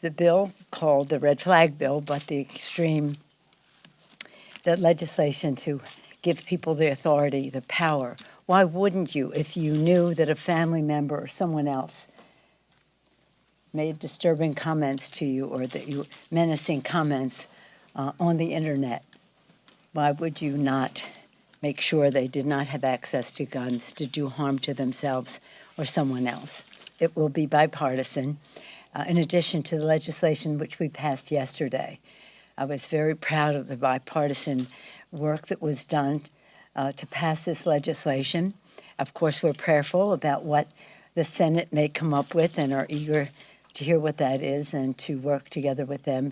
the bill called the red flag bill, but the legislation to give people the authority, the power. Why wouldn't you, if you knew that a family member or someone else made disturbing comments to you or that you menacing comments on the internet, why would you not make sure they did not have access to guns to do harm to themselves or someone else? It will be bipartisan. In addition to the legislation which we passed yesterday, I was very proud of the bipartisan work that was done to pass this legislation. Of course, we're prayerful about what the Senate may come up with and are eager to hear what that is and to work together with them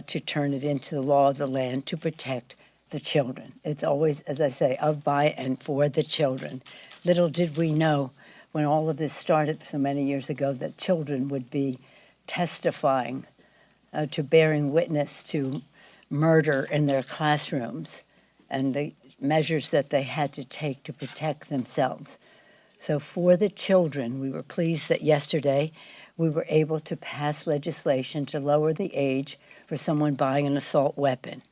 to turn it into the law of the land to protect the children. It's always, as I say, of, by, and for the children. Little did we know when all of this started so many years ago that children would be testifying to bearing witness to murder in their classrooms and the measures that they had to take to protect themselves. So for the children, we were pleased that yesterday we were able to pass legislation to lower the age for someone buying an assault weapon.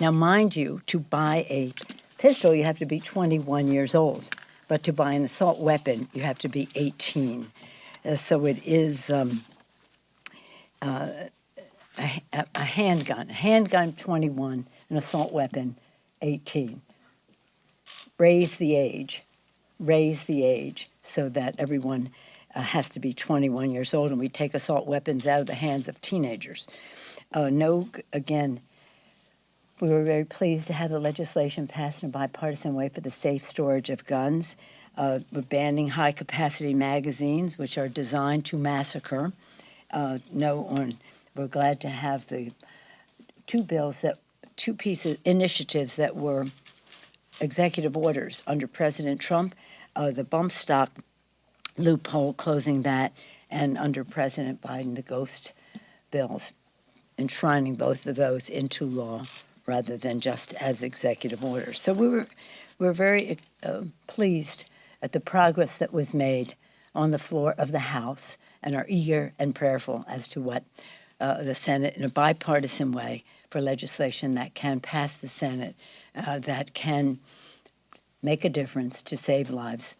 Now, mind you, to buy a pistol, you have to be 21 years old, but to buy an assault weapon, you have to be 18. So it is a handgun 21, an assault weapon 18. Raise the age so that everyone has to be 21 years old, and we take assault weapons out of the hands of teenagers. Again, we were very pleased to have the legislation passed in a bipartisan way for the safe storage of guns. We're banning high-capacity magazines, which are designed to massacre. We're glad to have the initiatives that were executive orders under President Trump, the bump stock loophole, closing that, and under President Biden, the ghost bills, enshrining both of those into law rather than just as executive orders. So we're very pleased at the progress that was made on the floor of the House and are eager and prayerful as to what the Senate, in a bipartisan way, for legislation that can pass the Senate, that can make a difference to save lives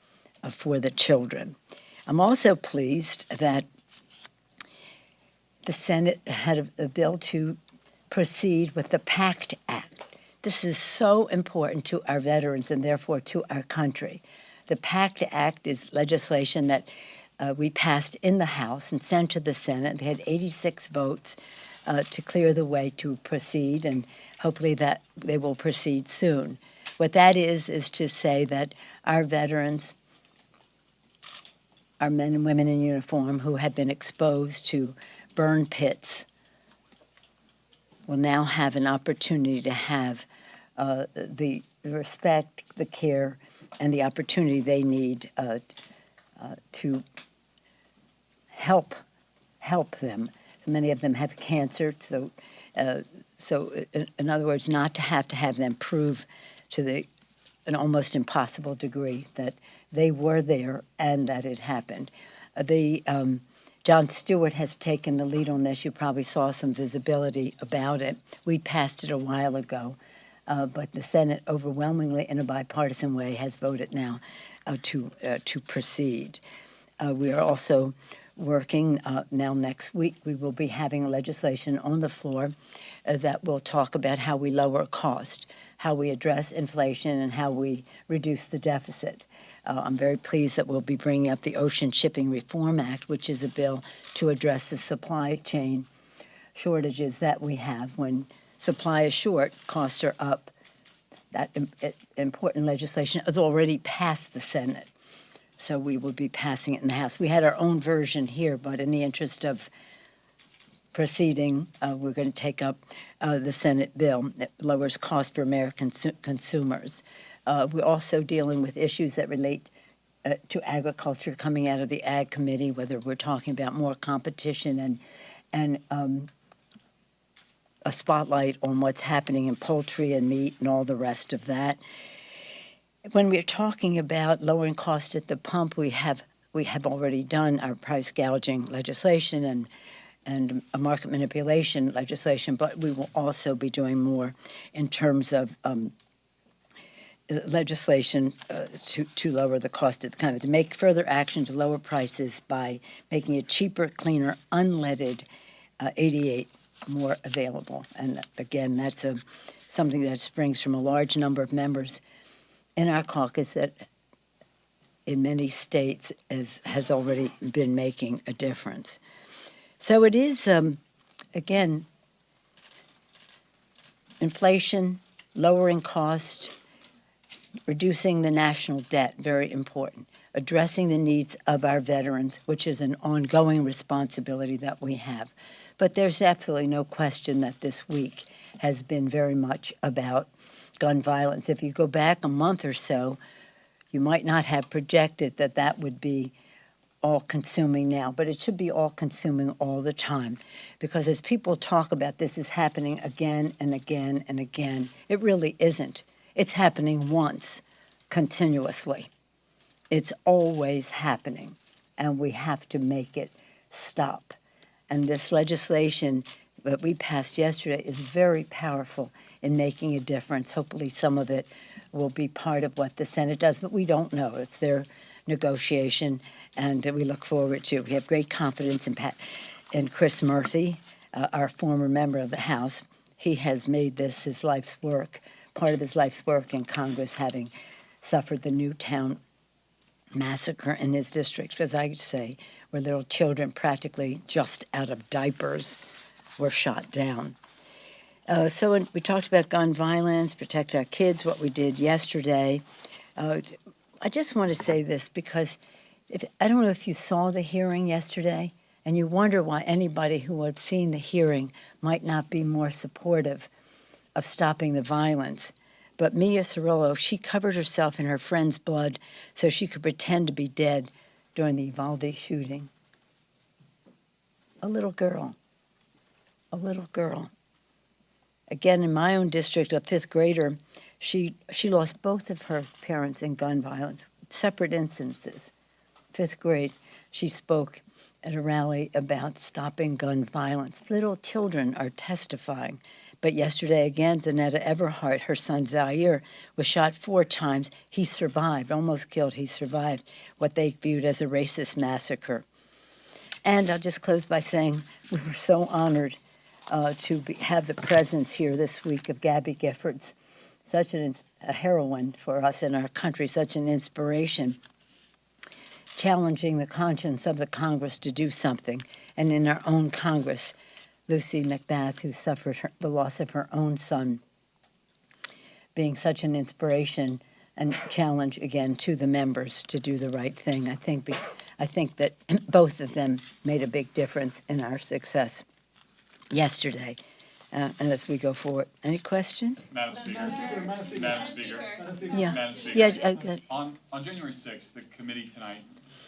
for the children. I'm also pleased that the Senate had a bill to proceed with the Pact Act. This is so important to our veterans and therefore to our country. The Pact Act is legislation that we passed in the House and sent to the Senate. They had 86 votes to clear the way to proceed, and hopefully that they will proceed soon. What that is to say that our veterans, our men and women in uniform who have been exposed to burn pits, will now have an opportunity to have the respect, the care, and the opportunity they need to help them. Many of them have cancer, so in other words, not to have them prove to an almost impossible degree that they were there and that it happened. Jon Stewart has taken the lead on this. You probably saw some visibility about it. We passed it a while ago, but the Senate overwhelmingly, in a bipartisan way, has voted now to proceed. We are also working now next week. We will be having legislation on the floor that will talk about how we lower cost, how we address inflation, and how we reduce the deficit. I'm very pleased that we'll be bringing up the Ocean Shipping Reform Act, which is a bill to address the supply chain shortages that we have. When supply is short, costs are up. That important legislation has already passed the Senate, so we will be passing it in the House. We had our own version here, but in the interest of proceeding, we're going to take up the Senate bill that lowers costs for American consumers. We're also dealing with issues that relate to agriculture coming out of the Ag Committee, whether we're talking about more competition and a spotlight on what's happening in poultry and meat and all the rest of that. When we're talking about lowering costs at the pump, we have already done our price gouging legislation and market manipulation legislation, but we will also be doing more in terms of legislation to lower the cost of the country, to make further action to lower prices by making it cheaper, cleaner, unleaded 88 more available. And again, that's something that springs from a large number of members in our caucus that in many states has already been making a difference. So it is, again, inflation, lowering cost, reducing the national debt, very important, addressing the needs of our veterans, which is an ongoing responsibility that we have. But there's absolutely no question that this week has been very much about gun violence. If you go back a month or so, you might not have projected that that would be all-consuming now, but it should be all-consuming all the time, because as people talk about this is happening again and again and again, it really isn't. It's happening once, continuously. It's always happening, and we have to make it stop. And this legislation that we passed yesterday is very powerful in making a difference. Hopefully some of it will be part of what the Senate does, but we don't know. It's their negotiation, and we look forward to. We have great confidence in Chris Murphy, our former member of the House. He has made this his life's work, part of his life's work in Congress, having suffered the Newtown massacre in his district, as I say, where little children practically just out of diapers were shot down. So we talked about gun violence, protect our kids, what we did yesterday. I just want to say this because I don't know if you saw the hearing yesterday, and you wonder why anybody who had seen the hearing might not be more supportive of stopping the violence. But Mia Cirillo, she covered herself in her friend's blood so she could pretend to be dead during the Uvalde shooting. A little girl. A little girl. Again, in my own district, a fifth grader, she lost both of her parents in gun violence, separate instances. Fifth grade, she spoke at a rally about stopping gun violence. Little children are testifying. But yesterday, again, Zanetta Everhart, her son Zaire, was shot 4 times. He survived, almost killed. He survived what they viewed as a racist massacre. And I'll just close by saying we were so honored to have the presence here this week of Gabby Giffords, such a heroine for us in our country, such an inspiration, challenging the conscience of the Congress to do something. And in our own Congress, Lucy McBath, who suffered the loss of her own son, being such an inspiration and challenge again to the members to do the right thing. I think that both of them made a big difference in our success yesterday. And as we go forward, any questions? Madam Speaker. Madam Speaker. Yeah. Madam Speaker. Yeah. On January 6th, the committee tonight,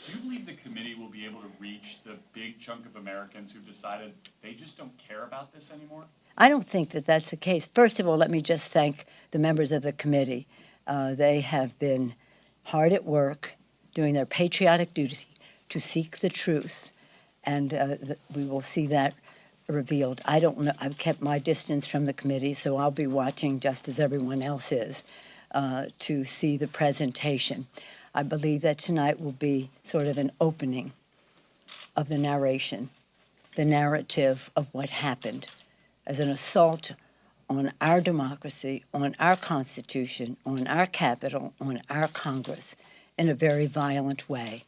do you believe the committee will be able to reach the big chunk of Americans who've decided they just don't care about this anymore? I don't think that that's the case. First of all, let me just thank the members of the committee. They have been hard at work doing their patriotic duty to seek the truth, and we will see that revealed. I don't know. I've kept my distance from the committee, so I'll be watching just as everyone else is to see the presentation. I believe that tonight will be sort of an opening of the narration, the narrative of what happened as an assault on our democracy, on our Constitution, on our Capitol, on our Congress in a very violent way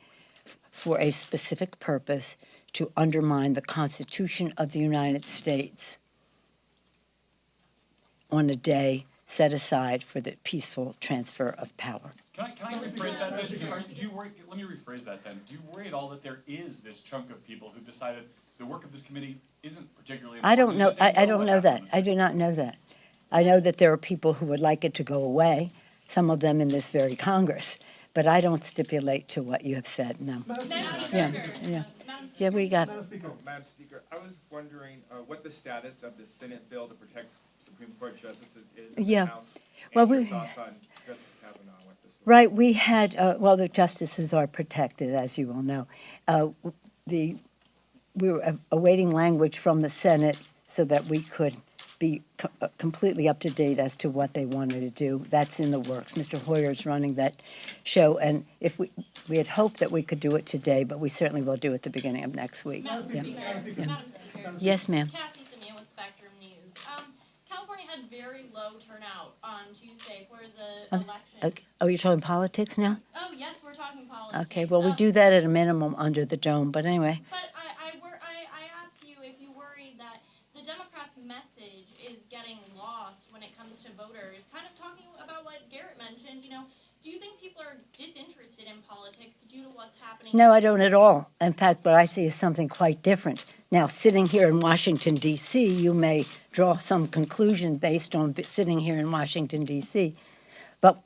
for a specific purpose to undermine the Constitution of the United States on a day set aside for the peaceful transfer of power. Can I rephrase that then? Do you worry, let me rephrase that then. Do you worry at all that there is this chunk of people who've decided the work of this committee isn't particularly important? I don't know. I don't know that. I do not know that. I know that there are people who would like it to go away, some of them in this very Congress, but I don't stipulate to what you have said, no. Yeah. Yeah, what do you got? Madam Speaker, I was wondering what the status of the Senate bill to protect Supreme Court justices is in the House. Well, your thoughts on Justice Kavanaugh? Right, we had, well, the justices are protected, as you all know. we were awaiting language from the Senate so that we could be completely up to date as to what they wanted to do. That's in the works. Mr. Hoyer's running that show, and if we had hoped that we could do it today, but we certainly will do it at the beginning of next week. Madam Yeah. Speaker, Yeah. Madam Speaker. Yes, ma'am. Cassie Simeo with Spectrum News. California had very low turnout on Tuesday for the election. Oh, you're talking politics now? Oh, yes, we're talking politics. Okay, well, we do that at a minimum under the dome, but anyway. But I asked you if you worried that the Democrats' message is getting lost when it comes to voters, kind of talking about what Garrett mentioned, do you think people are disinterested in politics due to what's happening? No, I don't at all. In fact, what I see is something quite different. Now, sitting here in Washington, D.C., you may draw some conclusion based on sitting here in Washington, D.C., but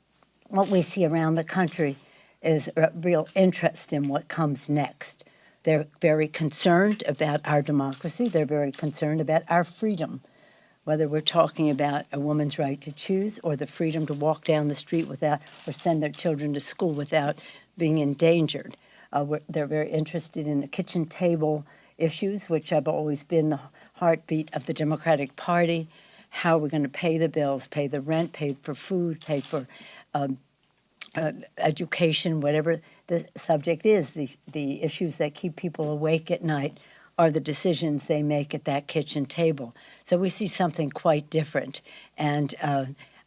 what we see around the country is a real interest in what comes next. They're very concerned about our democracy. They're very concerned about our freedom, whether we're talking about a woman's right to choose or the freedom to walk down the street without, or send their children to school without being endangered. They're very interested in the kitchen table issues, which have always been the heartbeat of the Democratic Party. How are we going to pay the bills, pay the rent, pay for food, pay for education, whatever the subject is. The issues that keep people awake at night are the decisions they make at that kitchen table. So we see something quite different. And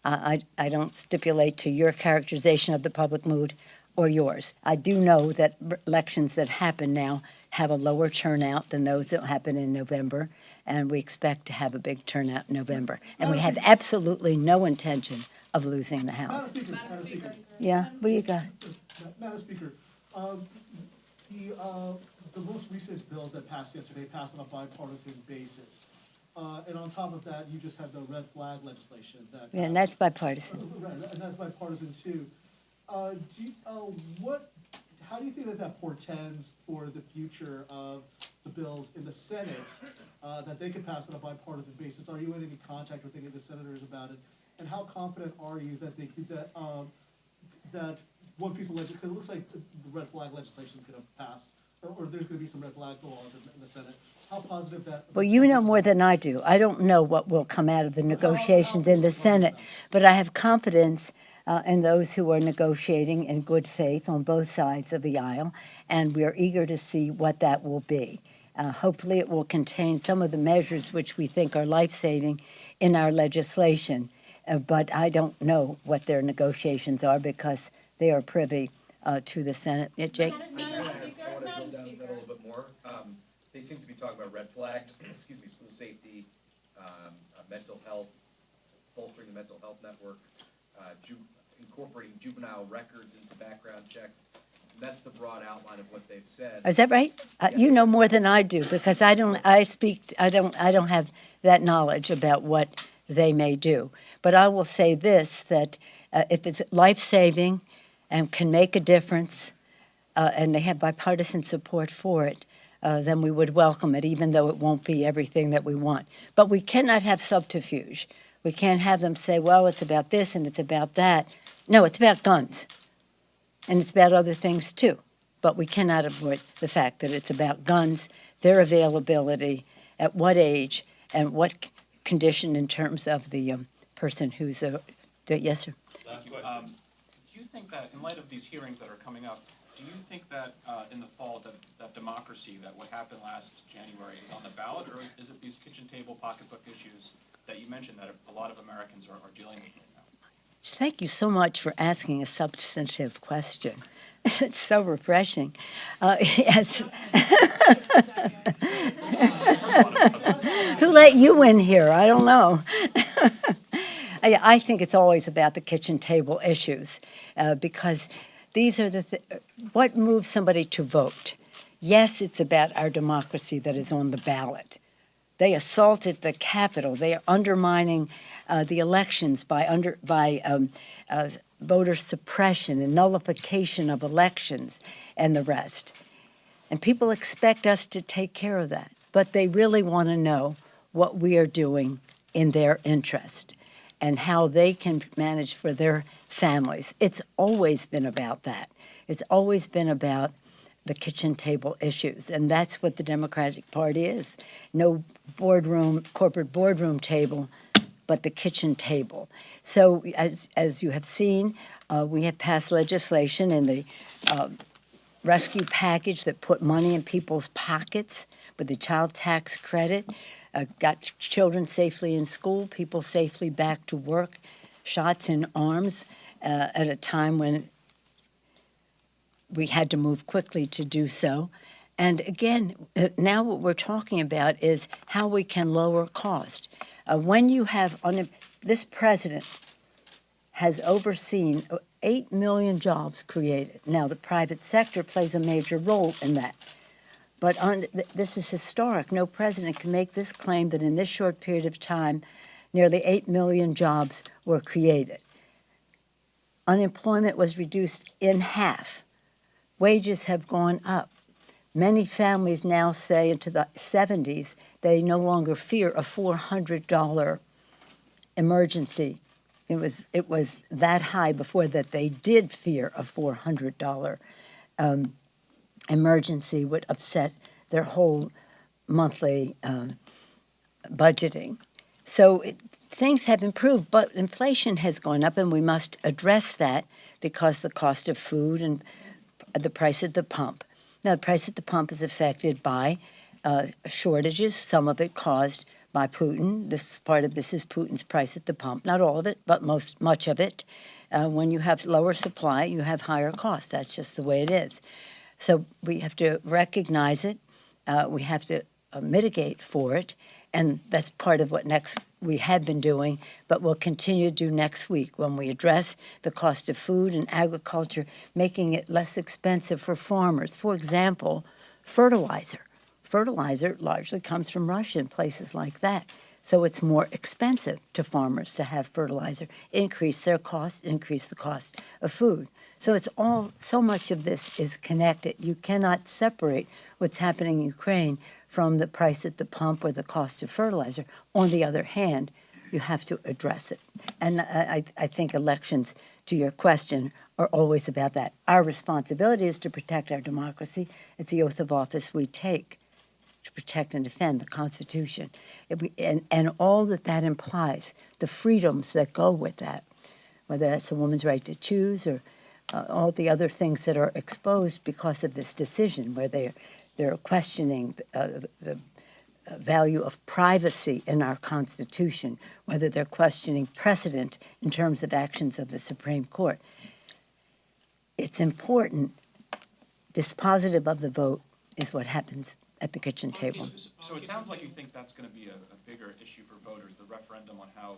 I don't stipulate to your characterization of the public mood or yours. I do know that elections that happen now have a lower turnout than those that happen in November, and we expect to have a big turnout in November. And we have absolutely no intention of losing the House. Madam Speaker. Yeah, what do you got? Madam Speaker, the most recent bill that passed yesterday passed on a bipartisan basis. And on top of that, you just have the red flag legislation that. Yeah, and that's bipartisan. Right, and that's bipartisan too. How do you think that portends for the future of the bills in the Senate, that they could pass on a bipartisan basis? Are you in any contact with any of the senators about it? And how confident are you that that one piece of legislation, because it looks like the red flag legislation is going to pass, or there's going to be some red flag laws in the Senate. How positive that? Well, you know more than I do. I don't know what will come out of the negotiations in the Senate, but I have confidence in those who are negotiating in good faith on both sides of the aisle, and we are eager to see what that will be. Hopefully it will contain some of the measures which we think are life-saving in our legislation, but I don't know what their negotiations are because they are privy to the Senate. Yeah, Jake? Madam I Speaker, want to Madam drill down Speaker. that a little bit more. They seem to be talking about red flags, school safety, mental health, bolstering the mental health network, incorporating juvenile records into background checks. And that's the broad outline of what they've said. Is that right? You know more than I do because I don't have that knowledge about what they may do. But I will say this, that if it's life-saving and can make a difference, and they have bipartisan support for it, then we would welcome it, even though it won't be everything that we want. But we cannot have subterfuge. We can't have them say, well, it's about this and it's about that. No, it's about guns. And it's about other things, too. But we cannot avoid the fact that it's about guns, their availability, at what age, and what condition in terms of the person who's yes, sir. Last question. Do you think that, in light of these hearings that are coming up, do you think that in the fall that democracy, that what happened last January is on the ballot, or is it these kitchen table pocketbook issues that you mentioned that a lot of Americans are dealing with right now? Thank you so much for asking a substantive question. It's so refreshing. Yes. Who let you in here? I don't know. I think it's always about the kitchen table issues because these are what moves somebody to vote. Yes, it's about our democracy that is on the ballot. They assaulted the Capitol. They are undermining the elections by voter suppression and nullification of elections and the rest. And people expect us to take care of that. But they really want to know what we are doing in their interest and how they can manage for their families. It's always been about that. It's always been about the kitchen table issues. And that's what the Democratic Party is. No boardroom, corporate boardroom table, but the kitchen table. So as you have seen, we have passed legislation in the rescue package that put money in people's pockets with the child tax credit, got children safely in school, people safely back to work, shots in arms at a time when we had to move quickly to do so. And again, now what we're talking about is how we can lower cost. When you have, this president has overseen 8 million jobs created. Now, the private sector plays a major role in that. But this is historic. No president can make this claim that in this short period of time, nearly 8 million jobs were created. Unemployment was reduced in half. Wages have gone up. Many families now say into the 70s they no longer fear a $400 emergency. It was that high before that they did fear a $400 emergency would upset their whole monthly budgeting. So things have improved, but inflation has gone up, and we must address that because the cost of food and the price at the pump. Now, the price at the pump is affected by shortages, some of it caused by Putin. Part of this is Putin's price at the pump. Not all of it, but much of it. When you have lower supply, you have higher costs. That's just the way it is. So we have to recognize it. We have to mitigate for it. And that's part of what we have been doing, but we'll continue to do next week when we address the cost of food and agriculture, making it less expensive for farmers. For example, fertilizer. Fertilizer largely comes from Russia and places like that. So it's more expensive to farmers to have fertilizer, increase their costs, increase the cost of food. So it's all, so much of this is connected. You cannot separate what's happening in Ukraine from the price at the pump or the cost of fertilizer. On the other hand, you have to address it. And I think elections, to your question, are always about that. Our responsibility is to protect our democracy. It's the oath of office we take to protect and defend the Constitution. And all that implies, the freedoms that go with that, whether that's a woman's right to choose or all the other things that are exposed because of this decision, where they're questioning the value of privacy in our Constitution, whether they're questioning precedent in terms of actions of the Supreme Court. It's important. Dispositive of the vote is what happens at the kitchen table. So it sounds like you think that's going to be a bigger issue for voters, the referendum on how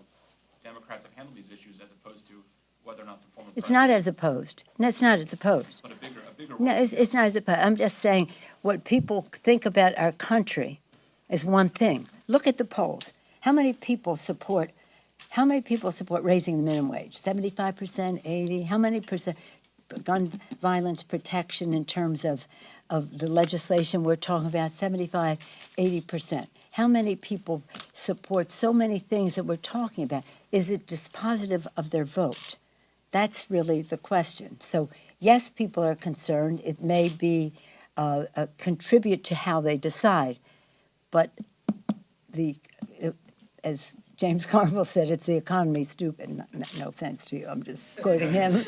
Democrats have handled these issues, as opposed to whether or not the former It's not as opposed. No, it's not as opposed. But a bigger No, it's not as opposed. I'm just saying what people think about our country is one thing. Look at the polls. How many people support raising the minimum wage? 75%, 80%? How many percent? Gun violence protection in terms of the legislation we're talking about, 75, 80%. How many people support so many things that we're talking about? Is it dispositive of their vote? That's really the question. So, yes, people are concerned. It may be contribute to how they decide, but as James Carville said, it's the economy, stupid. No offense to you, I'm just quoting him.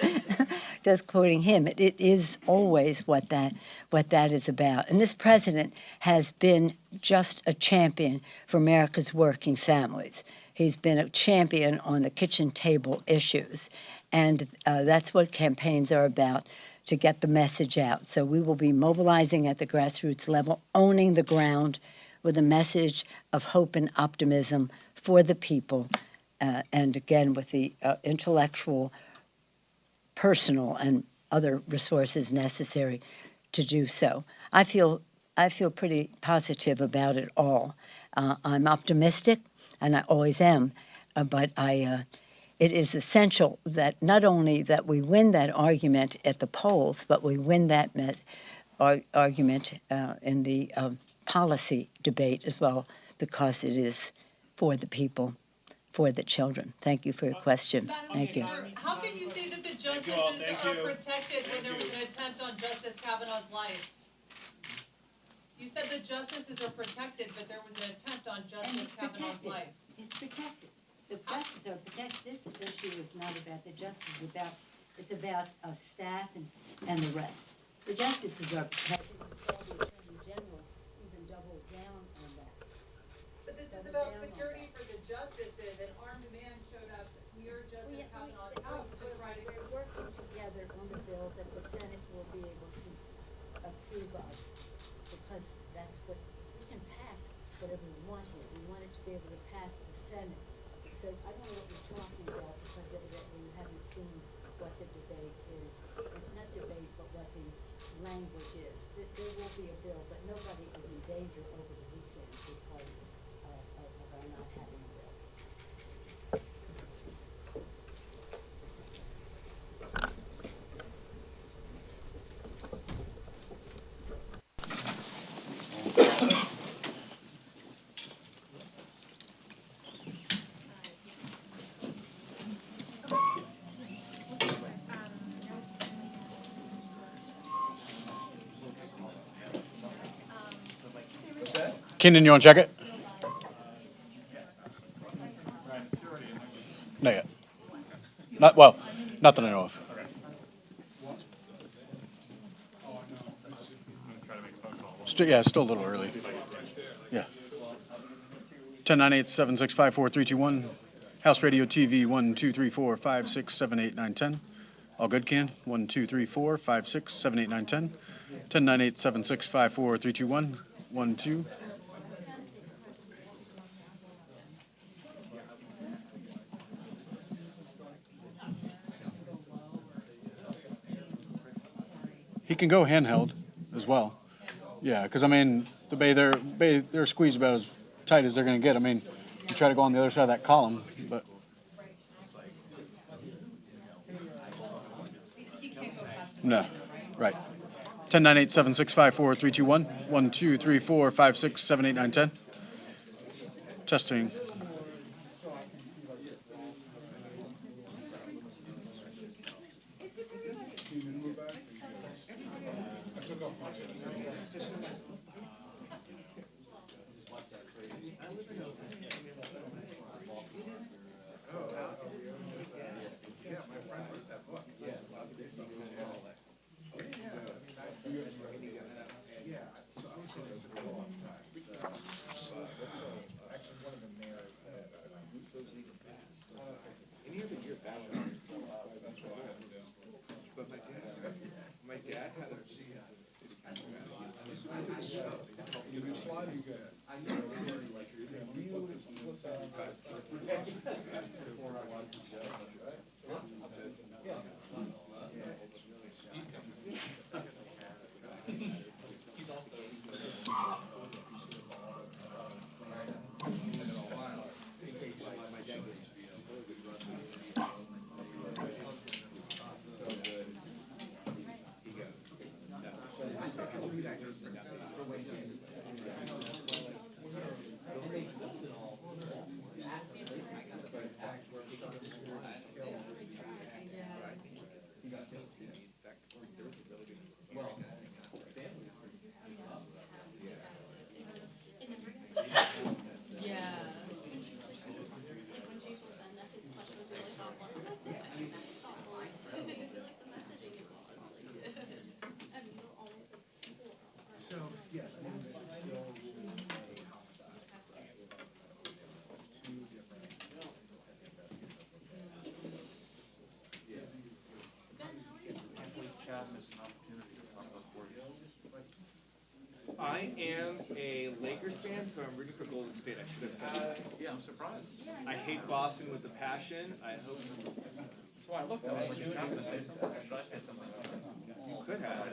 Just quoting him. It is always what that is about. And this president has been just a champion for America's working families. He's been a champion on the kitchen table issues. And that's what campaigns are about, to get the message out. So we will be mobilizing at the grassroots level, owning the ground with a message of hope and optimism for the people, and again, with the intellectual, personal, and other resources necessary to do so. I feel pretty positive about it all. I'm optimistic, and I always am, but it is essential that not only that we win that argument at the polls, but we win that argument in the policy debate as well, because it is for the people, for the children. Thank you for your question. Thank you. How can you say that the justices are protected when there was an attempt on Justice Kavanaugh's life? You said the justices are protected, but there was an attempt on And Justice it's Kavanaugh's protected. life. It's protected. The justices are protected. This issue is not about the justice, it's about staff and the rest. The justices are protected. So the Attorney General even doubled down on that. But this is about security for the justices. An armed man showed up near Justice Kavanaugh's house to try to. We're working together on the bill that the Senate will be able to approve of, because that's what, we can pass whatever we want here. We want it to be able to pass the Senate. So I don't know what you're talking about, because evidently you haven't seen what the debate is, not debate, but what the language is. There will be a bill, but nobody is in danger over the weekend because of our not having a bill. Kenan, you want to check it? No, yet. Not, well, not that I know of. Yeah, it's still a little early. Yeah. 1098-765-4321. House Radio TV 1, 2, 3, 4, 5, 6, 7, 8, 9, 10. All good, Ken? 1, 2, 3, 4, 5, 6, 7, 8, 9, 10. 1098-765-4321. 1, 2. He can go handheld as well. Yeah, because I mean, they're squeezed about as tight as they're going to get. I mean, you try to go on the other side of that column, but no, right. 1098-765-4321. 1, 2, 3, 4, 5, 6, 7, 8, 9, 10. Testing. I am a Lakers fan, so I'm rooting for Golden State. I should have said that. Yeah, I'm surprised. I hate Boston with a passion. I hope That's why I looked at it, like, you have to say something. Should I say something? you could have.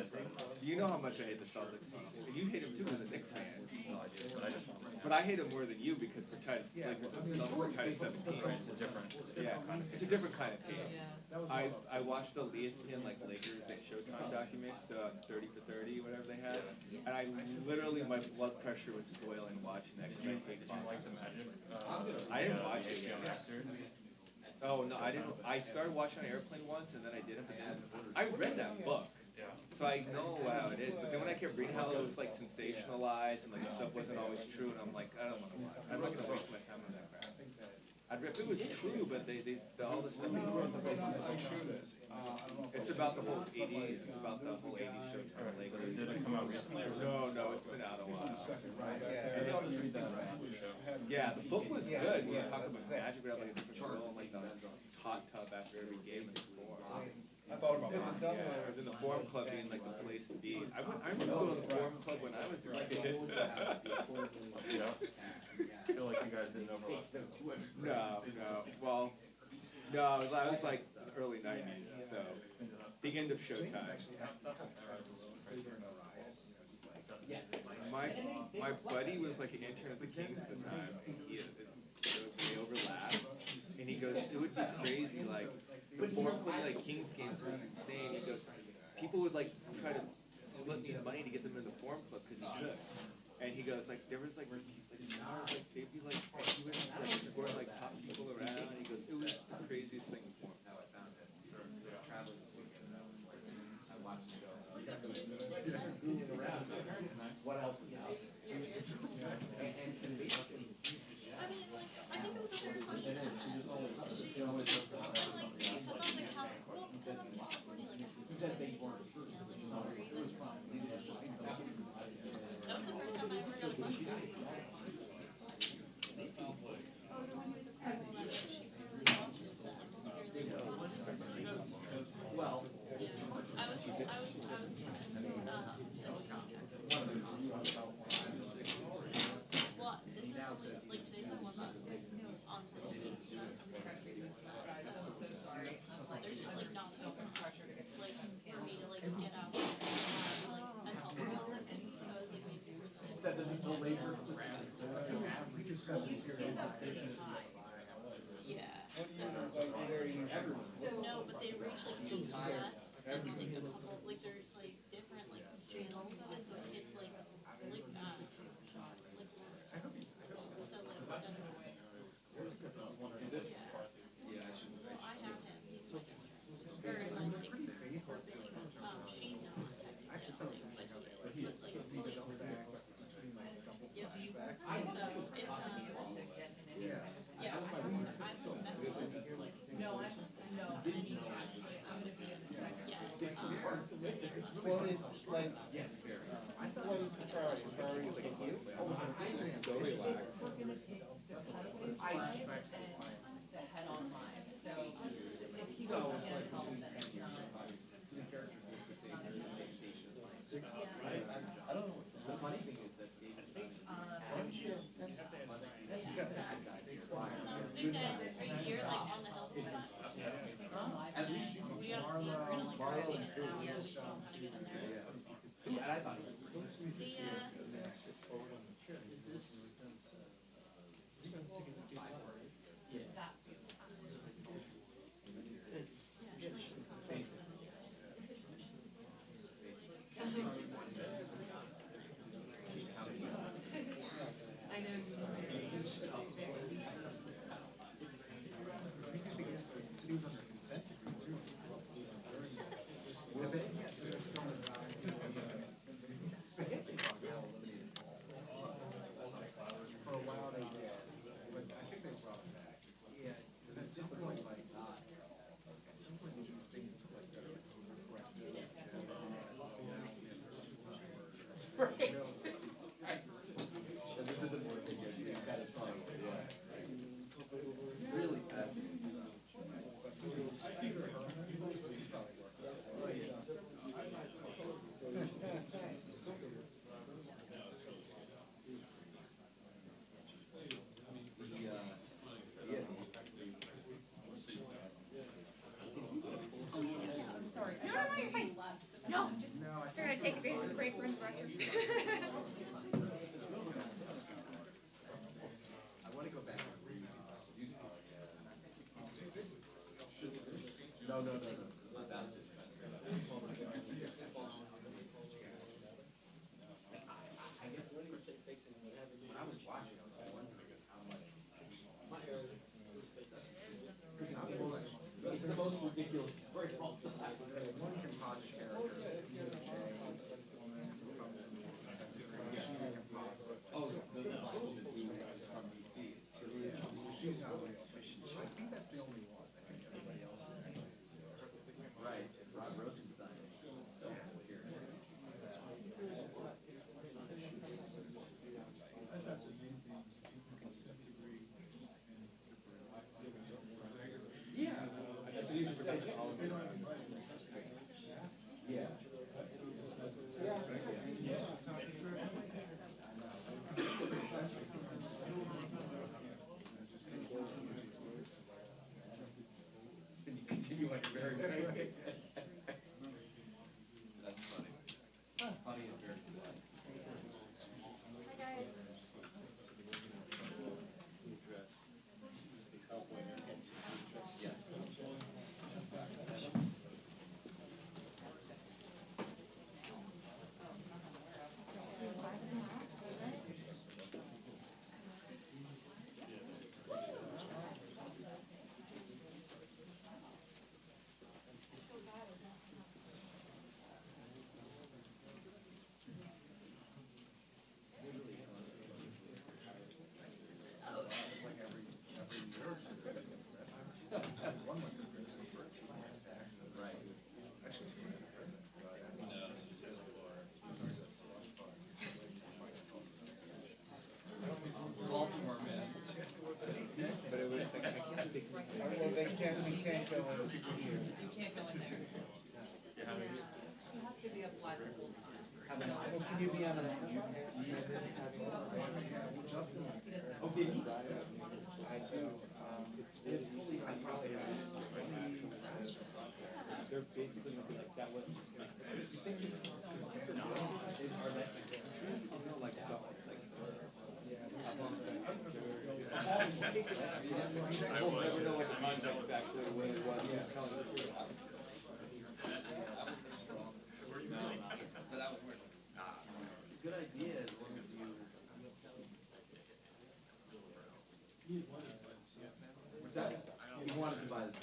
You know how much I hate the Celtics. And you hate him too as a Knicks fan. No, I did, but I just wanted to. But I hate him more than you because we're tied, like, we're tied at 17. It's a different Yeah, kind of it's a different kind of hate. I watched the ESPN like Lakers that Showtime document, the 30 for 30, whatever they had, and I literally my blood pressure was boiling watching that because I hate Boston. Like the Magic? I didn't watch it yet. Actor? Oh no, I didn't. I started watching on Airplane once, and then I didn't. But then I read that book. Yeah. So I know how it is, but then when I kept reading how it was like sensationalized and like stuff wasn't always true, and I'm like, I don't want to watch. I'm not gonna waste my time on that crap. If it was true, but all this stuff. It's about the whole 80s. It's about the whole 80s show time. Like, Did it come out recently? no, it's been out a while. Yeah, the book was good. We talk about magic, we have like a different role, like the hot tub after every game in the forum. I thought about that. Yeah, then the forum club being like the place to be. I remember going to the forum club when I was a kid. Yeah. I feel like you guys didn't overlap. No. Well, no, I was like early 90s, so big end of Showtime. My buddy was like an intern at the Kings at the time, and they overlapped, and he goes, it would be crazy, like, the forum club, like, Kings games was insane. He goes, people would like try to split me money to get them in the forum club because he could. And he goes, like, there was like they'd be like, he would like score like top people around. And he goes, it was the craziest thing before. How I found it. Traveling this weekend, I watched the show. What else is out? I mean, like, I think it was a fair question to ask. Because on the California, like, he said they weren't. That was the first time I ever got a question. Well, well, this is like today's my 1 month on the 16th, so I was from the so there's just like not enough time, like for me to like get out there and like as helpful as I can. So I was like waiting for the yeah. No, but they reach like east or west, and like a couple, like there's like different like channels of it, so it's like bad. Yeah. Well, I have him. He's like very like she's not technically, but he like yeah. Yeah. Well, it's like, I thought it was priority, like you. so relaxed. I don't know. The funny thing is that Exactly. You're like on the health side. at least We gotta see. We're gonna like quarantine it now. We just don't know how to get in there. and I thought See ya. He was under consent decree too. For a while they did, but I think they brought it back. Yeah. Because at some point, like, things took like better, like, corrected. Right. And this isn't working yet, you kind of fun, yeah. Really fascinating stuff. No, just figured I'd take advantage of the break room breakfast. I want to go back and read these. No. That's it. I guess when he was fixing when I was watching, I was wondering how much. It's the most ridiculous story of all time. One composite character. we can't go here. You can't go in there. It has to be a flat. Can you be on a? Oh, did he? I do. It's fully on top. They're basically like that was. I will never know what the context actually was. Good idea as long as you. What's that? He wanted to buy this.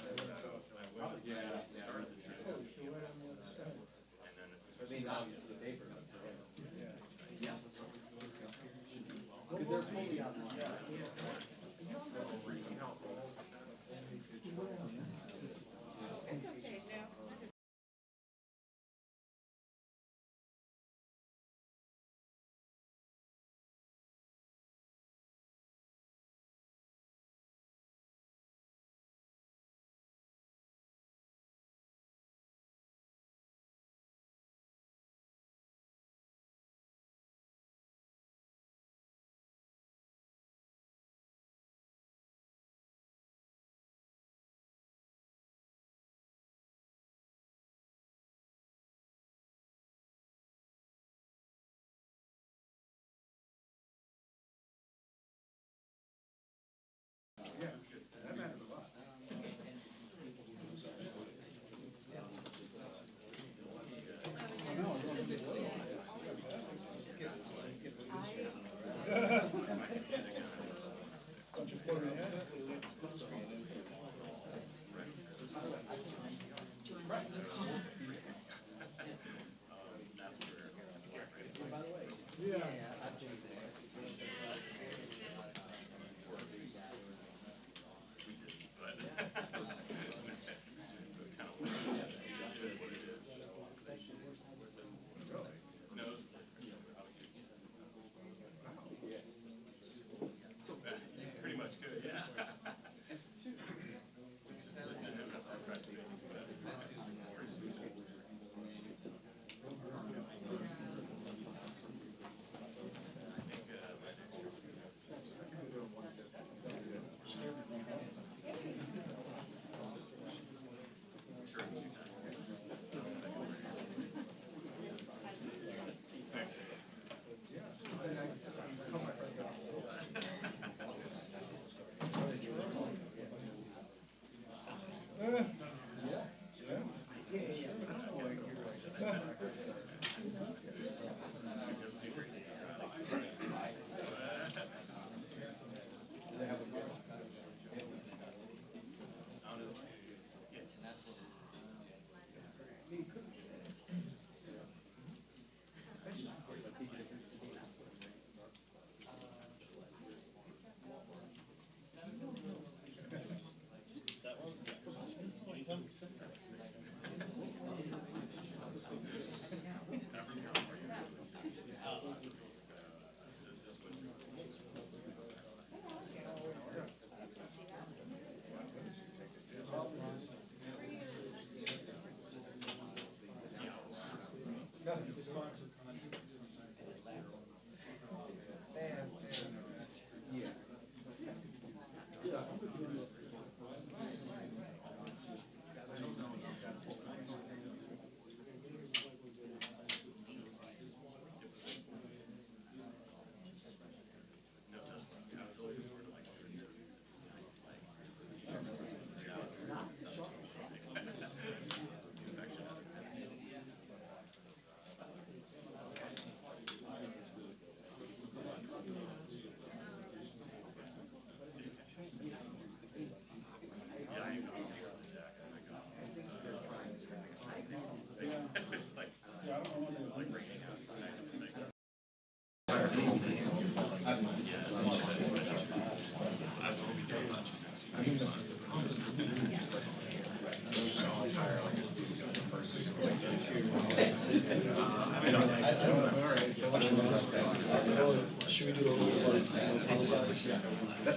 I mean, obviously the paper. Yes. Because they're fully online.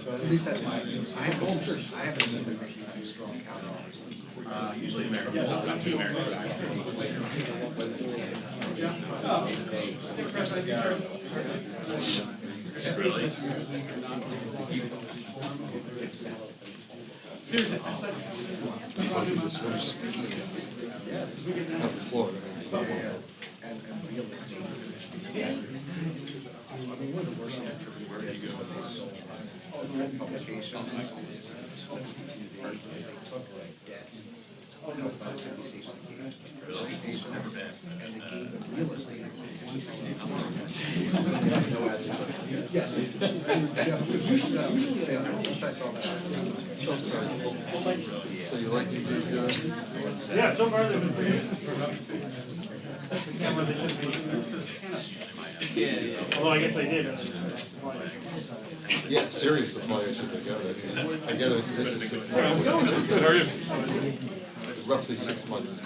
So at least that's my opinion. I haven't seen them making any strong counter. Usually American, not too American. Really? Probably just finished speaking of Florida and real estate. I mean, one of the worst where you go with these publications is 52 days, they took like debt. Oh, no, about taxation engagement. And they gave them real estate. Yes. Yeah, I saw that. So you like these, Yeah, so far they've been pretty. Although I guess they did. yeah, serious suppliers should they go. I gather this is 6 months. Roughly 6 months.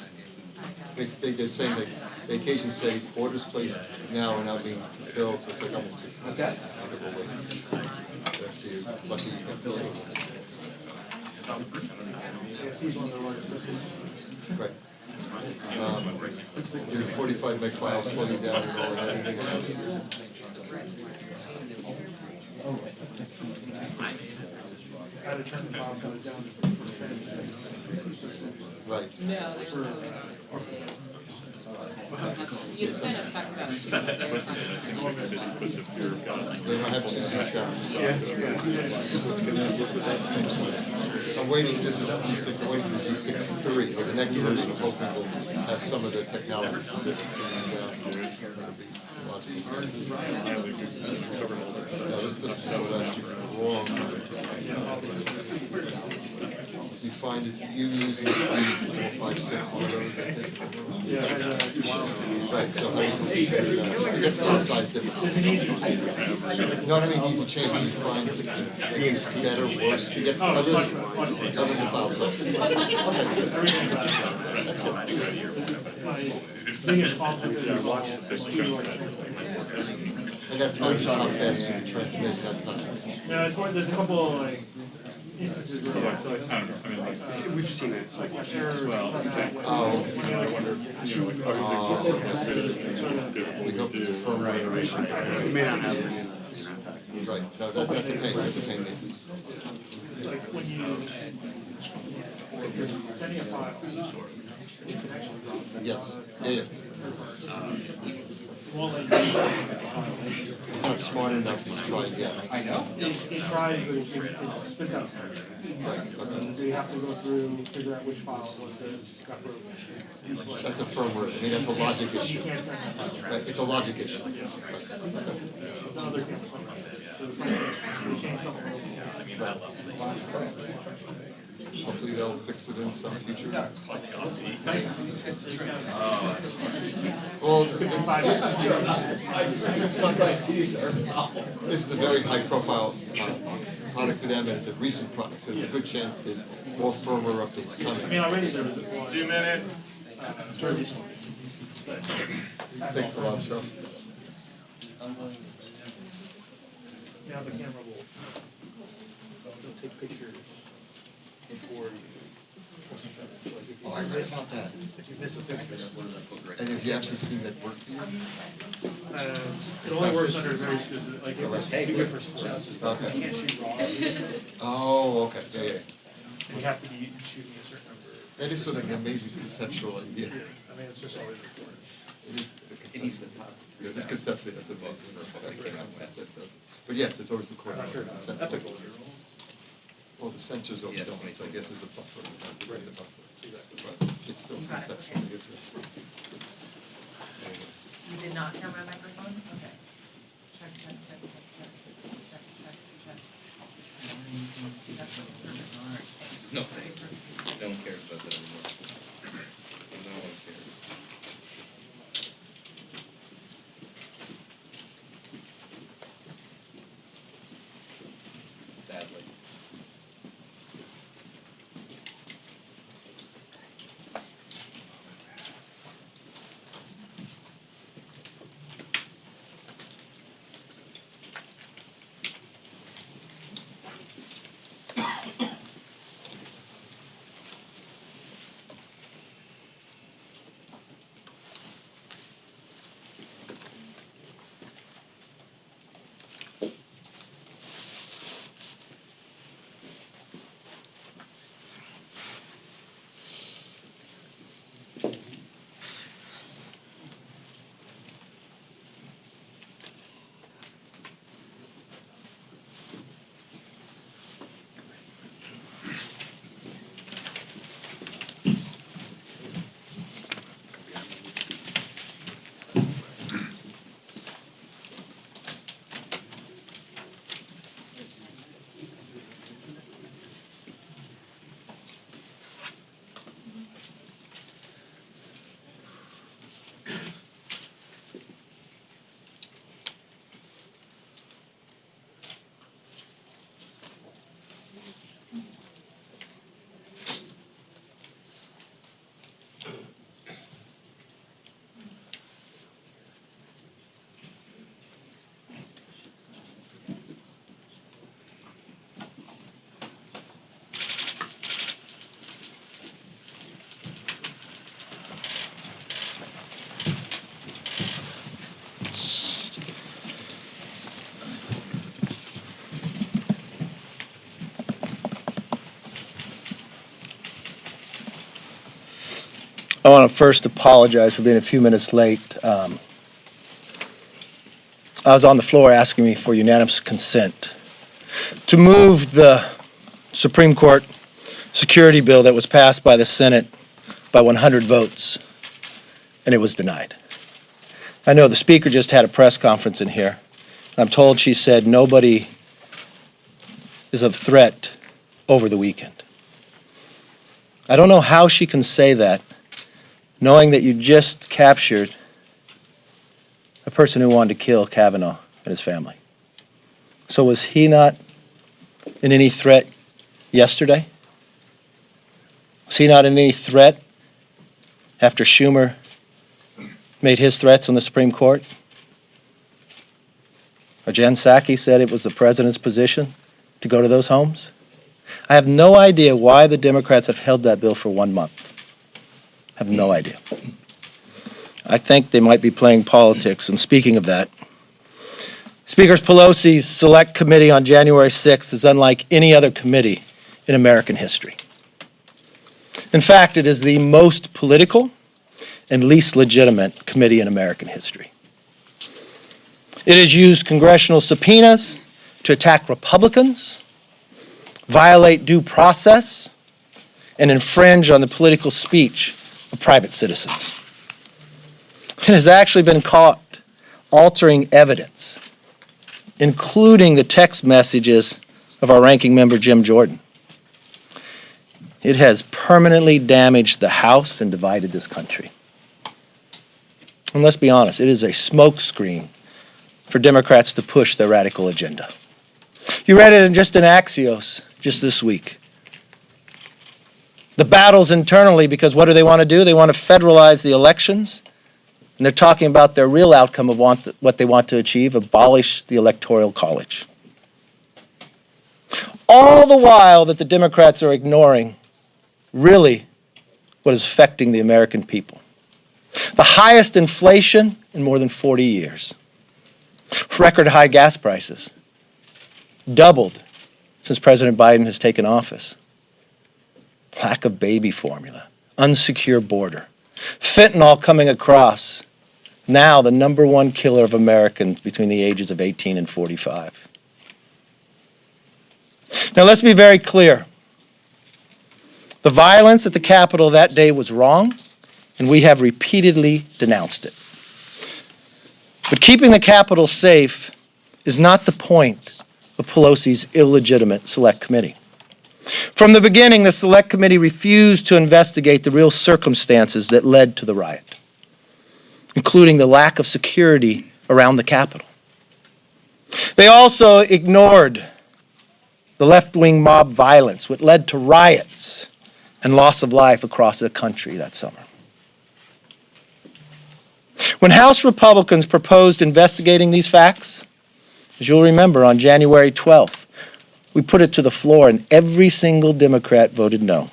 They're saying that vacations say orders placed now are now being fulfilled, so it's like almost 6 months. So you're lucky you got billed. Right. Your 45 meg file slow you down and all and everything. Right. No, there's no. You sent us talking about it. They don't have 2 C7s. I'm waiting, this is Z6, I'm waiting for Z6-3, or the next version, I'm hoping will have some of the technologies of this. No, this is actually wrong. You find it, you using D456, right, so how does this compare to that? You get the file size difference. No, I mean, easy change, you find it's better, worse, you get other than the file size. And that's not just how fast you can transmit, that's not. Yeah, it's more, there's a couple of like instances where it's like, We've seen it. Oh. We hope it's a firmware iteration. You may not have it. Right, no, that's a pain, that's a pain. like when you're sending a file. Yes, yeah. Won't let you. It's not smart enough to try again. I know. It tries, but it spits out. Right, okay. So you have to go through, figure out which file it was that got broken. That's a firmware, I mean, that's a logic You issue. can't send that. Right, it's a logic issue. No other cameras. So they changed something. Right. Hopefully they'll fix it in some future. Well, this is a very high profile product for them, and it's a recent product, so there's a good chance there's more firmware updates I mean, coming. already there was a 2 minutes. Thanks a lot, so. Now the camera will, they'll take pictures before you. Oh, I read about that. If you miss a picture. And have you actually seen that work for you? It only works under very specific, like, it works for sports. Okay. You can't shoot raw. Oh, okay, yeah, yeah. And you have to be shooting a certain number. That is sort of an amazing conceptual idea. I mean, it's just always recorded. It is a conceptual. Yeah, this conceptually, that's amazing. But yes, it's always recorded. I'm not sure It's it's a ethical. sensor. Well, the sensors over the so I guess it's a buffer. It's a buffer. But it's still conceptual. It's You did not hear my microphone? Okay. Check, check, check, check, check, check, check, check. All right. No, no one cares about that anymore. No one cares. Sadly. I want to first apologize for being a few minutes late. I was on the floor asking me for unanimous consent to move the Supreme Court security bill that was passed by the Senate by 100 votes, and it was denied. I know the Speaker just had a press conference in here. I'm told she said nobody is of threat over the weekend. I don't know how she can say that, knowing that you just captured a person who wanted to kill Kavanaugh and his family. So was he not in any threat yesterday? Was he not in any threat after Schumer made his threats on the Supreme Court? Or Jen Psaki said it was the president's position to go to those homes? I have no idea why the Democrats have held that bill for 1 month. I have no idea. I think they might be playing politics. And speaking of that, Speaker Pelosi's Select Committee on January 6th is unlike any other committee in American history. In fact, it is the most political and least legitimate committee in American history. It has used congressional subpoenas to attack Republicans, violate due process, and infringe on the political speech of private citizens. It has actually been caught altering evidence, including the text messages of our ranking member, Jim Jordan. It has permanently damaged the House and divided this country. And let's be honest, it is a smokescreen for Democrats to push their radical agenda. You read it in Axios just this week. The battles internally, because what do? They want to federalize the elections, and they're talking about their real outcome of what they want to achieve, abolish the Electoral College. All the while that the Democrats are ignoring really what is affecting the American people. The highest inflation in more than 40 years. Record high gas prices. Doubled since President Biden has taken office. Lack of baby formula. Unsecure border. Fentanyl coming across. Now the #1 killer of Americans between the ages of 18 and 45. Now let's be very clear. The violence at the Capitol that day was wrong, and we have repeatedly denounced it. But keeping the Capitol safe is not the point of Pelosi's illegitimate Select Committee. From the beginning, the Select Committee refused to investigate the real circumstances that led to the riot, including the lack of security around the Capitol. They also ignored the left-wing mob violence, which led to riots and loss of life across the country that summer. When House Republicans proposed investigating these facts, as you'll remember, on January 12th, we put it to the floor and every single Democrat voted no.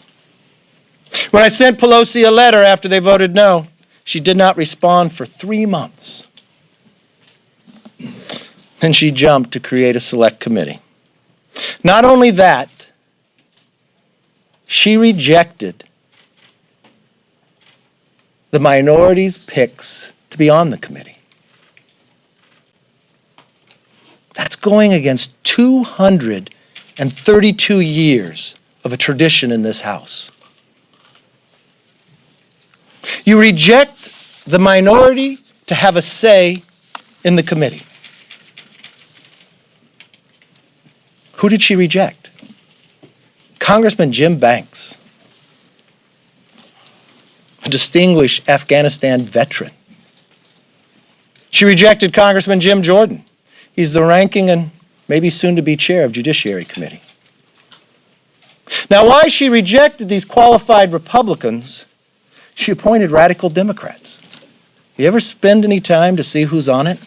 When I sent Pelosi a letter after they voted no, she did not respond for 3 months. Then she jumped to create a Select Committee. Not only that, she rejected the minority's picks to be on the committee. That's going against 232 years of a tradition in this House. You reject the minority to have a say in the committee. Who did she reject? Congressman Jim Banks, a distinguished Afghanistan veteran. She rejected Congressman Jim Jordan. He's the ranking and maybe soon to be chair of Judiciary Committee. Now, why she rejected these qualified Republicans, she appointed radical Democrats. You ever spend any time to see who's on it?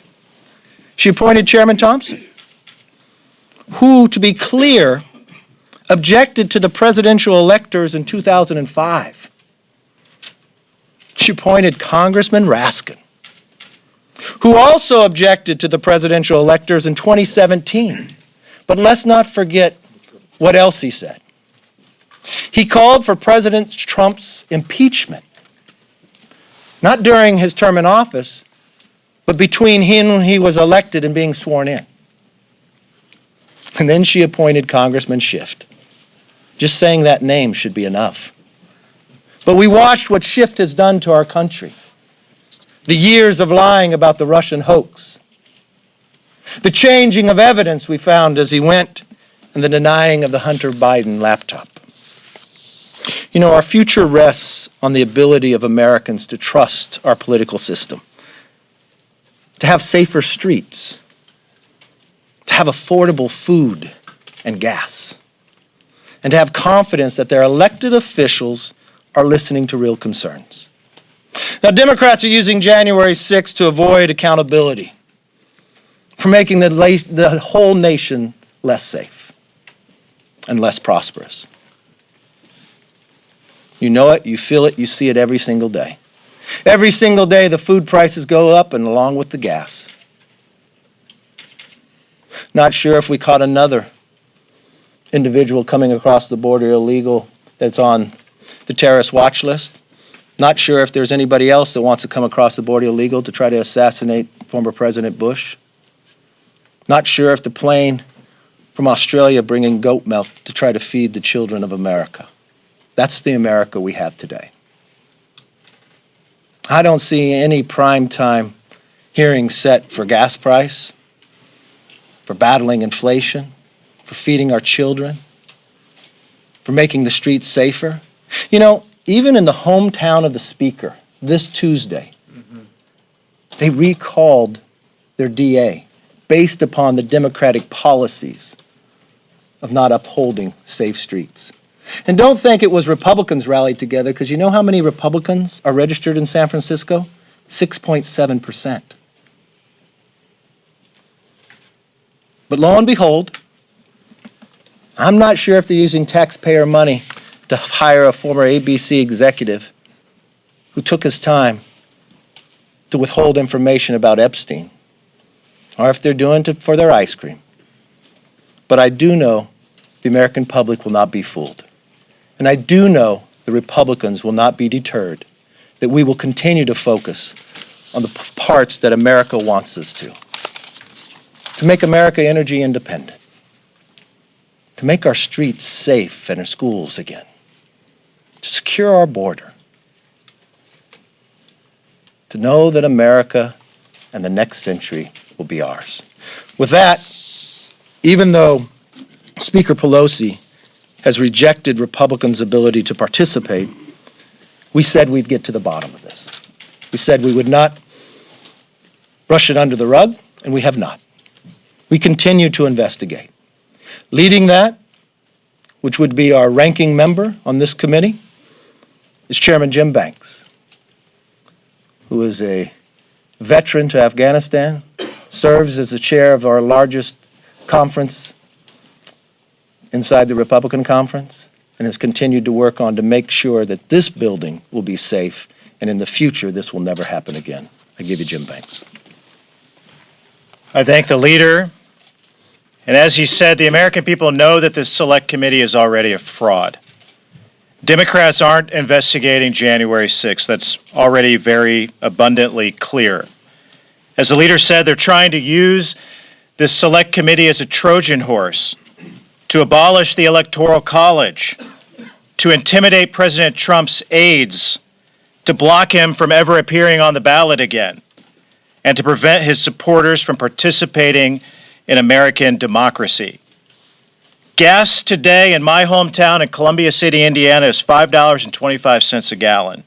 She appointed Chairman Thompson, who, to be clear, objected to the presidential electors in 2005. She appointed Congressman Raskin, who also objected to the presidential electors in 2017. But let's not forget what else he said. He called for President Trump's impeachment Not during his term in office, but between him when he was elected and being sworn in. And then she appointed Congressman Schiff. Just saying that name should be enough. But we watched what Schiff has done to our country. The years of lying about the Russian hoax. The changing of evidence we found as he went, and the denying of the Hunter Biden laptop. You know, our future rests on the ability of Americans to trust our political system, to have safer streets, to have affordable food and gas, and to have confidence that their elected officials are listening to real concerns. Now, Democrats are using January 6th to avoid accountability, for making the whole nation less safe and less prosperous. You know it, you feel it, you see it every single day. Every single day the food prices go up, and along with the gas. Not sure if we caught another individual coming across the border illegal that's on the terrorist watch list. Not sure if there's anybody else that wants to come across the border illegal to try to assassinate former President Bush. Not sure if the plane from Australia bringing goat milk to try to feed the children of America. That's the America we have today. I don't see any primetime hearing set for gas price, for battling inflation, for feeding our children, for making the streets safer. You know, even in the hometown of the Speaker, this Tuesday, they recalled their DA based upon the Democratic policies of not upholding safe streets. And don't think it was Republicans rallied together, because you know how many Republicans are registered in San Francisco? 6.7%. But lo and behold, I'm not sure if they're using taxpayer money to hire a former ABC executive who took his time to withhold information about Epstein, or if they're doing it for their ice cream. But I do know the American public will not be fooled. And I do know the Republicans will not be deterred, that we will continue to focus on the parts that America wants us to make America energy independent, to make our streets safe and our schools again, to secure our border, to know that America and the next century will be ours. With that, even though Speaker Pelosi has rejected Republicans' ability to participate, we said we'd get to the bottom of this. We said we would not brush it under the rug, and we have not. We continue to investigate. Leading that, which would be our ranking member on this committee, is Chairman Jim Banks, who is a veteran to Afghanistan, serves as the chair of our largest conference inside the Republican conference, and has continued to work on to make sure that this building will be safe, and in the future this will never happen again. I give you Jim Banks. I thank the leader. And as he said, the American people know that this select committee is already a fraud. Democrats aren't investigating January 6th. That's already very abundantly clear. As the leader said, they're trying to use this select committee as a Trojan horse to abolish the Electoral College, to intimidate President Trump's aides, to block him from ever appearing on the ballot again, and to prevent his supporters from participating in American democracy. Gas today in my hometown in Columbia City, Indiana, is $5.25 a gallon.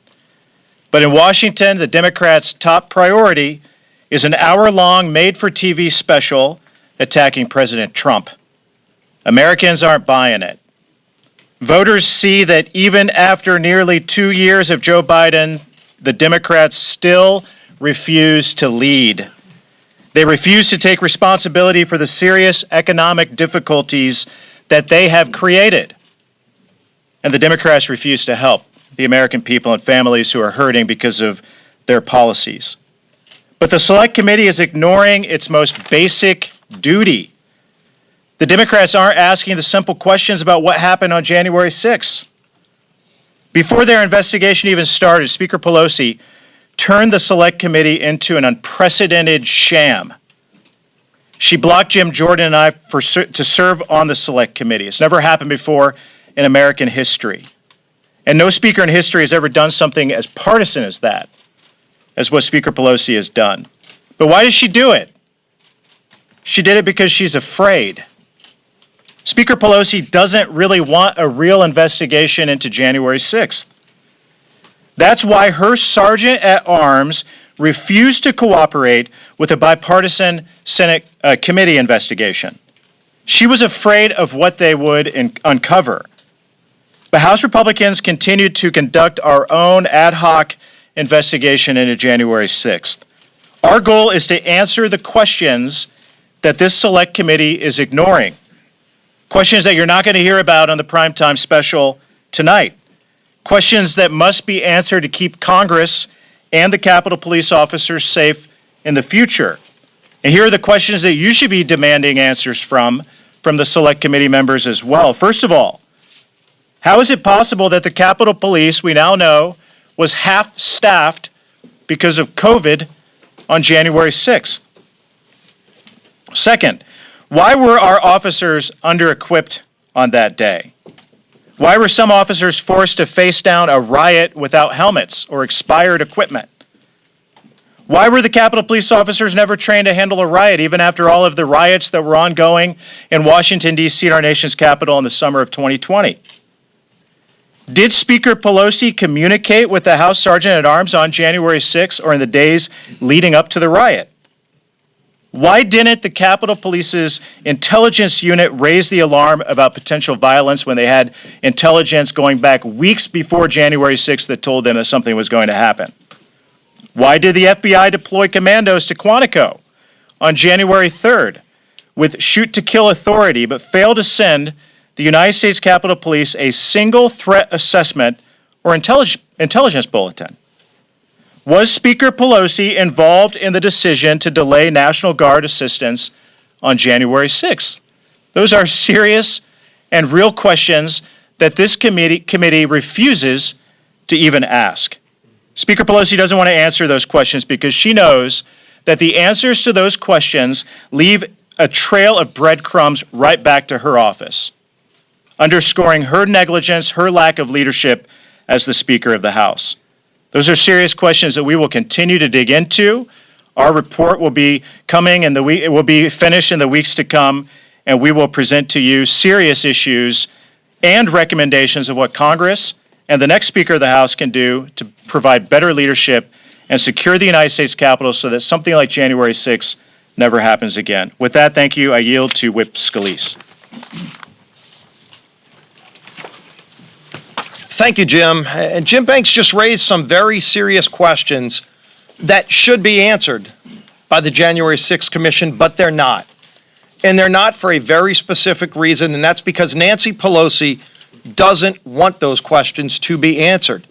But in Washington, the Democrats' top priority is an hour-long made-for-TV special attacking President Trump. Americans aren't buying it. Voters see that even after nearly 2 years of Joe Biden, the Democrats still refuse to lead. They refuse to take responsibility for the serious economic difficulties that they have created. And the Democrats refuse to help the American people and families who are hurting because of their policies. But the Select Committee is ignoring its most basic duty. The Democrats aren't asking the simple questions about what happened on January 6th. Before their investigation even started, Speaker Pelosi turned the Select Committee into an unprecedented sham. She blocked Jim Jordan and I to serve on the Select Committee. It's never happened before in American history. And no speaker in history has ever done something as partisan as that, as what Speaker Pelosi has done. But why did she do it? She did it because she's afraid. Speaker Pelosi doesn't really want a real investigation into January 6th. That's why her sergeant at arms refused to cooperate with a bipartisan Senate committee investigation. She was afraid of what they would uncover. But House Republicans continued to conduct our own ad hoc investigation into January 6th. Our goal is to answer the questions that this Select Committee is ignoring. Questions that you're not going to hear about on the primetime special tonight. Questions that must be answered to keep Congress and the Capitol Police officers safe in the future. And here are the questions that you should be demanding answers from the Select Committee members as well. First of all, how is it possible that the Capitol Police, we now know, was half-staffed because of COVID on January 6th? Second, why were our officers under-equipped on that day? Why were some officers forced to face down a riot without helmets or expired equipment? Why were the Capitol Police officers never trained to handle a riot, even after all of the riots that were ongoing in Washington, D.C., our nation's capital in the summer of 2020? Did Speaker Pelosi communicate with the House Sergeant at Arms on January 6th or in the days leading up to the riot? Why didn't the Capitol Police's intelligence unit raise the alarm about potential violence when they had intelligence going back weeks before January 6th that told them that something was going to happen? Why did the FBI deploy commandos to Quantico on January 3rd with shoot-to-kill authority but fail to send the United States Capitol Police a single threat assessment or intelligence bulletin? Was Speaker Pelosi involved in the decision to delay National Guard assistance on January 6th? Those are serious and real questions that this committee refuses to even ask. Speaker Pelosi doesn't want to answer those questions because she knows that the answers to those questions leave a trail of breadcrumbs right back to her office, underscoring her negligence, her lack of leadership as the Speaker of the House. Those are serious questions that we will continue to dig into. Our report will be coming and it will be finished in the weeks to come, and we will present to you serious issues and recommendations of what Congress and the next Speaker of the House can do to provide better leadership and secure the United States Capitol so that something like January 6th never happens again. With that, thank you. I yield to Whip Scalise. Thank you, Jim. And Jim Banks just raised some very serious questions that should be answered by the January 6th Commission, but they're not. And they're not for a very specific reason, and that's because Nancy Pelosi doesn't want those questions to be answered.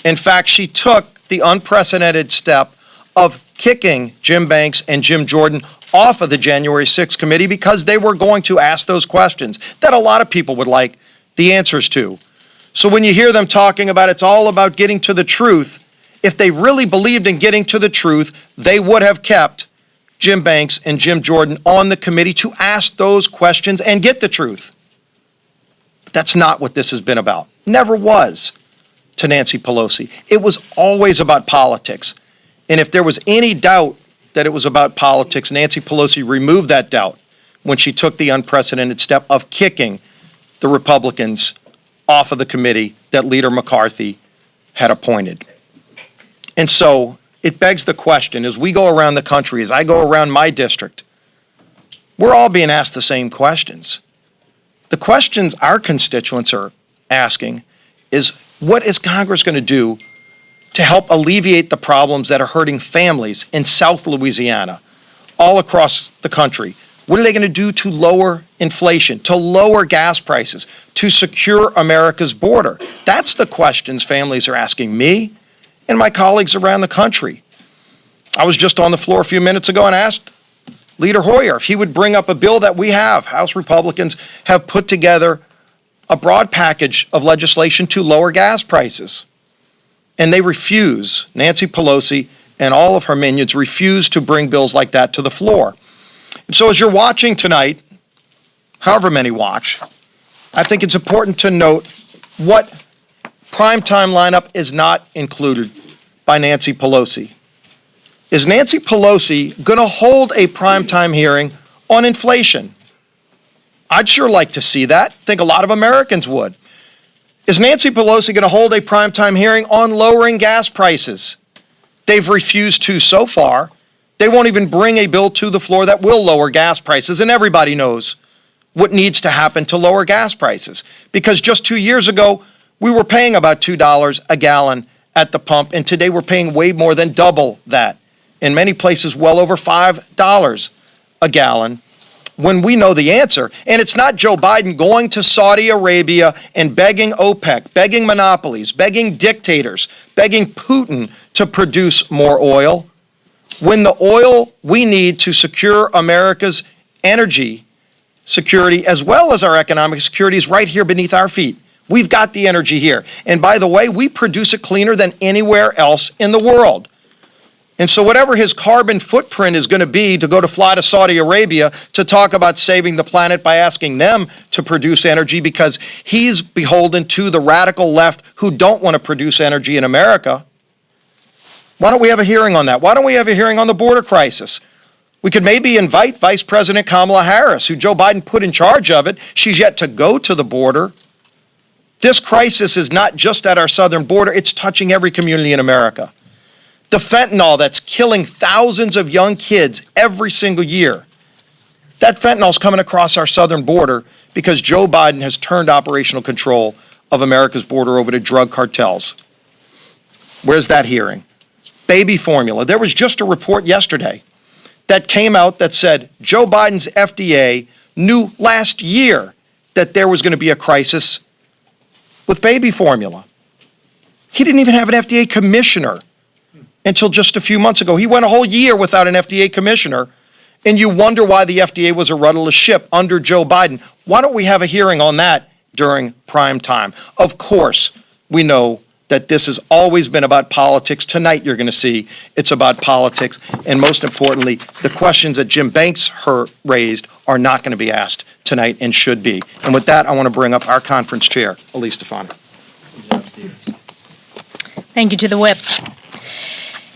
In fact, she took the unprecedented step of kicking Jim Banks and Jim Jordan off of the January 6th committee because they were going to ask those questions that a lot of people would like the answers to. So when you hear them talking about it's all about getting to the truth, if they really believed in getting to the truth, they would have kept Jim Banks and Jim Jordan on the committee to ask those questions and get the truth. But that's not what this has been about. Never was to Nancy Pelosi. It was always about politics. And if there was any doubt that it was about politics, Nancy Pelosi removed that doubt when she took the unprecedented step of kicking the Republicans off of the committee that Leader McCarthy had appointed. And so it begs the question, as we go around the country, as I go around my district, we're all being asked the same questions. The questions our constituents are asking is, what is Congress going to do to help alleviate the problems that are hurting families in South Louisiana, all across the country? What are they going to do to lower inflation, to lower gas prices, to secure America's border? That's the questions families are asking me and my colleagues around the country. I was just on the floor a few minutes ago and asked Leader Hoyer if he would bring up a bill that we have. House Republicans have put together a broad package of legislation to lower gas prices. And they refuse, Nancy Pelosi and all of her minions refuse to bring bills like that to the floor. And so as you're watching tonight, however many watch, I think it's important to note what primetime lineup is not included by Nancy Pelosi. Is Nancy Pelosi going to hold a primetime hearing on inflation? I'd sure like to see that. I think a lot of Americans would. Is Nancy Pelosi going to hold a primetime hearing on lowering gas prices? They've refused to so far. They won't even bring a bill to the floor that will lower gas prices, and everybody knows what needs to happen to lower gas prices. Because just 2 years ago, we were paying about $2 a gallon at the pump, and today we're paying way more than double that. In many places, well over $5 a gallon, when we know the answer. And it's not Joe Biden going to Saudi Arabia and begging OPEC, begging monopolies, begging dictators, begging Putin to produce more oil, when the oil we need to secure America's energy security as well as our economic security is right here beneath our feet. We've got the energy here. And by the way, we produce it cleaner than anywhere else in the world. And so whatever his carbon footprint is going to be to go to fly to Saudi Arabia to talk about saving the planet by asking them to produce energy because he's beholden to the radical left who don't want to produce energy in America. Why don't we have a hearing on that? Why don't we have a hearing on the border crisis? We could maybe invite Vice President Kamala Harris, who Joe Biden put in charge of it. She's yet to go to the border. This crisis is not just at our southern border, it's touching every community in America. The fentanyl that's killing thousands of young kids every single year. That fentanyl's coming across our southern border because Joe Biden has turned operational control of America's border over to drug cartels. Where's that hearing? Baby formula. There was just a report yesterday that came out that said Joe Biden's FDA knew last year that there was going to be a crisis with baby formula. He didn't even have an FDA commissioner until just a few months ago. He went a whole year without an FDA commissioner, and you wonder why the FDA was a rudderless ship under Joe Biden. Why don't we have a hearing on that during prime time? Of course, we know that this has always been about politics. Tonight, you're going to see it's about politics, and most importantly, the questions that Jim Banks raised are not going to be asked tonight and should be. And with that, I want to bring up our conference chair, Elise Stefanik. Thank you to the whip.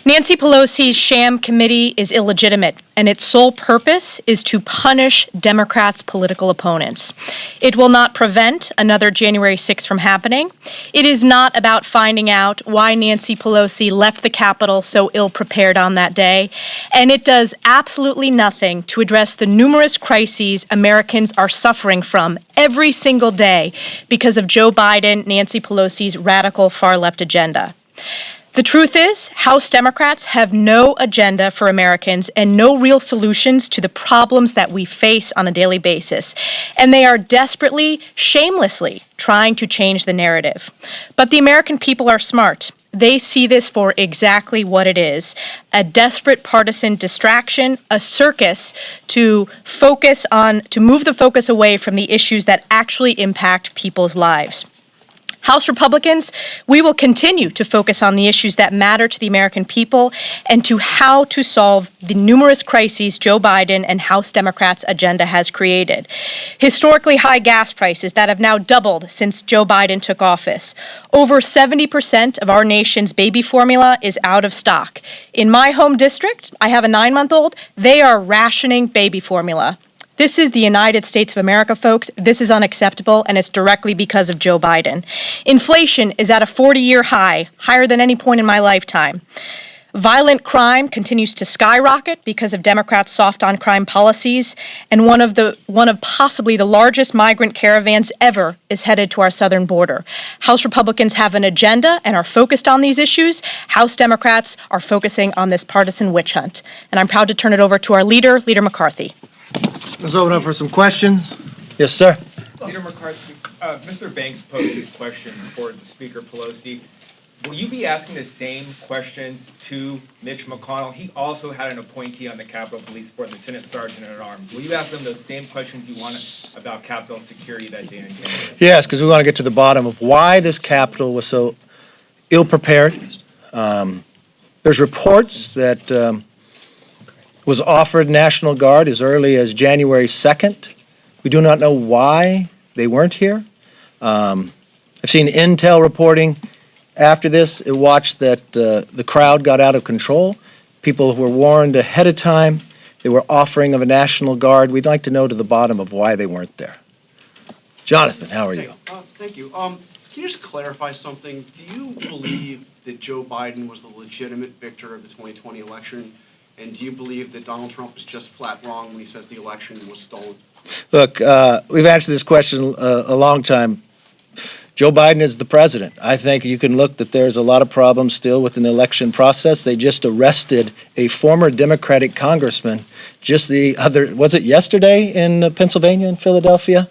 Nancy Pelosi's sham committee is illegitimate, and its sole purpose is to punish Democrats' political opponents. It will not prevent another January 6th from happening. It is not about finding out why Nancy Pelosi left the Capitol so ill-prepared on that day, and it does absolutely nothing to address the numerous crises Americans are suffering from every single day because of Joe Biden, Nancy Pelosi's radical far-left agenda. The truth is, House Democrats have no agenda for Americans and no real solutions to the problems that we face on a daily basis. And they are desperately, shamelessly trying to change the narrative. But the American people are smart. They see this for exactly what it is, a desperate partisan distraction, a circus to move the focus away from the issues that actually impact people's lives. House Republicans, we will continue to focus on the issues that matter to the American people and to how to solve the numerous crises Joe Biden and House Democrats' agenda has created. Historically high gas prices that have now doubled since Joe Biden took office. Over 70% of our nation's baby formula is out of stock. In my home district, I have a 9-month-old, they are rationing baby formula. This is the United States of America, folks. This is unacceptable, and it's directly because of Joe Biden. Inflation is at a 40-year high, higher than any point in my lifetime. Violent crime continues to skyrocket because of Democrats' soft-on-crime policies, and one of possibly the largest migrant caravans ever is headed to our southern border. House Republicans have an agenda and are focused on these issues. House Democrats are focusing on this partisan witch hunt. And I'm proud to turn it over to our leader, Leader McCarthy. Let's open up for some questions. Yes, sir. Leader McCarthy, Mr. Banks posed his questions for the Speaker Pelosi. Will you be asking the same questions to Mitch McConnell? He also had an appointee on the Capitol Police Board, the Senate Sergeant at Arms. Will you ask them those same questions you want about Capitol security that day in January? Yes, because we want to get to the bottom of why this Capitol was so ill-prepared, There's reports that was offered National Guard as early as January 2nd. We do not know why they weren't here. I've seen intel reporting after this. It watched that the crowd got out of control. People were warned ahead of time. They were offering of a National Guard. We'd like to know to the bottom of why they weren't there. Jonathan, how are you? Thank you. Can you just clarify something? Do you believe that Joe Biden was the legitimate victor of the 2020 election? And do you believe that Donald Trump is just flat wrong when he says the election was stolen? Look, we've answered this question a long time. Joe Biden is the president. I think you can look that there's a lot of problems still within the election process. They just arrested a former Democratic congressman just was it yesterday in Pennsylvania and Philadelphia?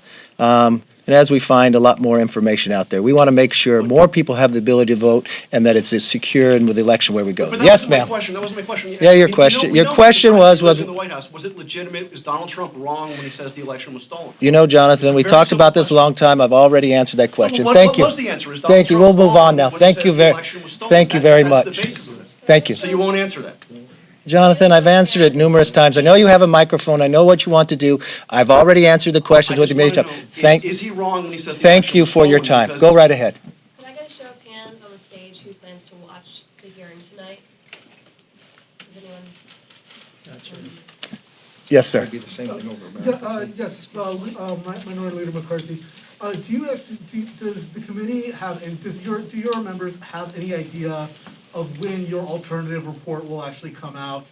And as we find a lot more information out there, we want to make sure more people have the ability to vote and that it's as secure and with the election where we go. Yes, ma'am. That wasn't my question. Yeah, your question. Your question was in the White House. Was it legitimate? Is Donald Trump wrong when he says the election was stolen? You know, Jonathan, we talked about this a long time. I've already answered that question. Thank you. What was the answer? Is Thank you. We'll move on now. Thank you very much. Thank you. So you won't answer that? Jonathan, I've answered it numerous times. I know you have a microphone. I know what you want to do. I've already answered the questions with you many times. Is he wrong when he says the Thank you for your time. Go right ahead. Can I get a show of hands on the stage who plans to watch the hearing tonight? Does anyone? Yes, sir. Yes, Minority Leader McCarthy. Does the committee have, and do your members have any idea of when your alternative report will actually come out,